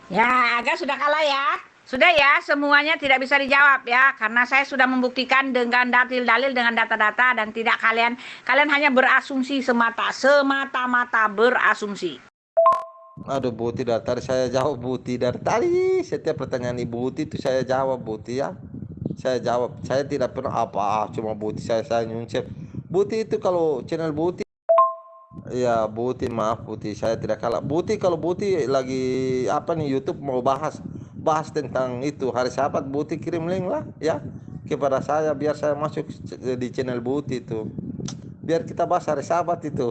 Ya, agak sudah kalah ya. Sudah ya, semuanya tidak bisa dijawab ya, karena saya sudah membuktikan dengan dalil-dalil, dengan data-data, dan tidak kalian hanya berasumsi semata-mata berasumsi. Aduh Buti, dari tadi saya jawab Buti, dari tadi setiap pertanyaan Ibu Buti itu saya jawab Buti ya. Saya jawab, saya tidak pernah cuma Buti saya nyuncep. Buti itu kalau channel Buti ya Buti, maaf Buti, saya tidak kalah. Buti kalau Buti lagi YouTube mau bahas tentang itu hari Sabat, Buti kirim link lah ya kepada saya biar saya masuk di channel Buti itu. Biar kita bahas hari Sabat itu.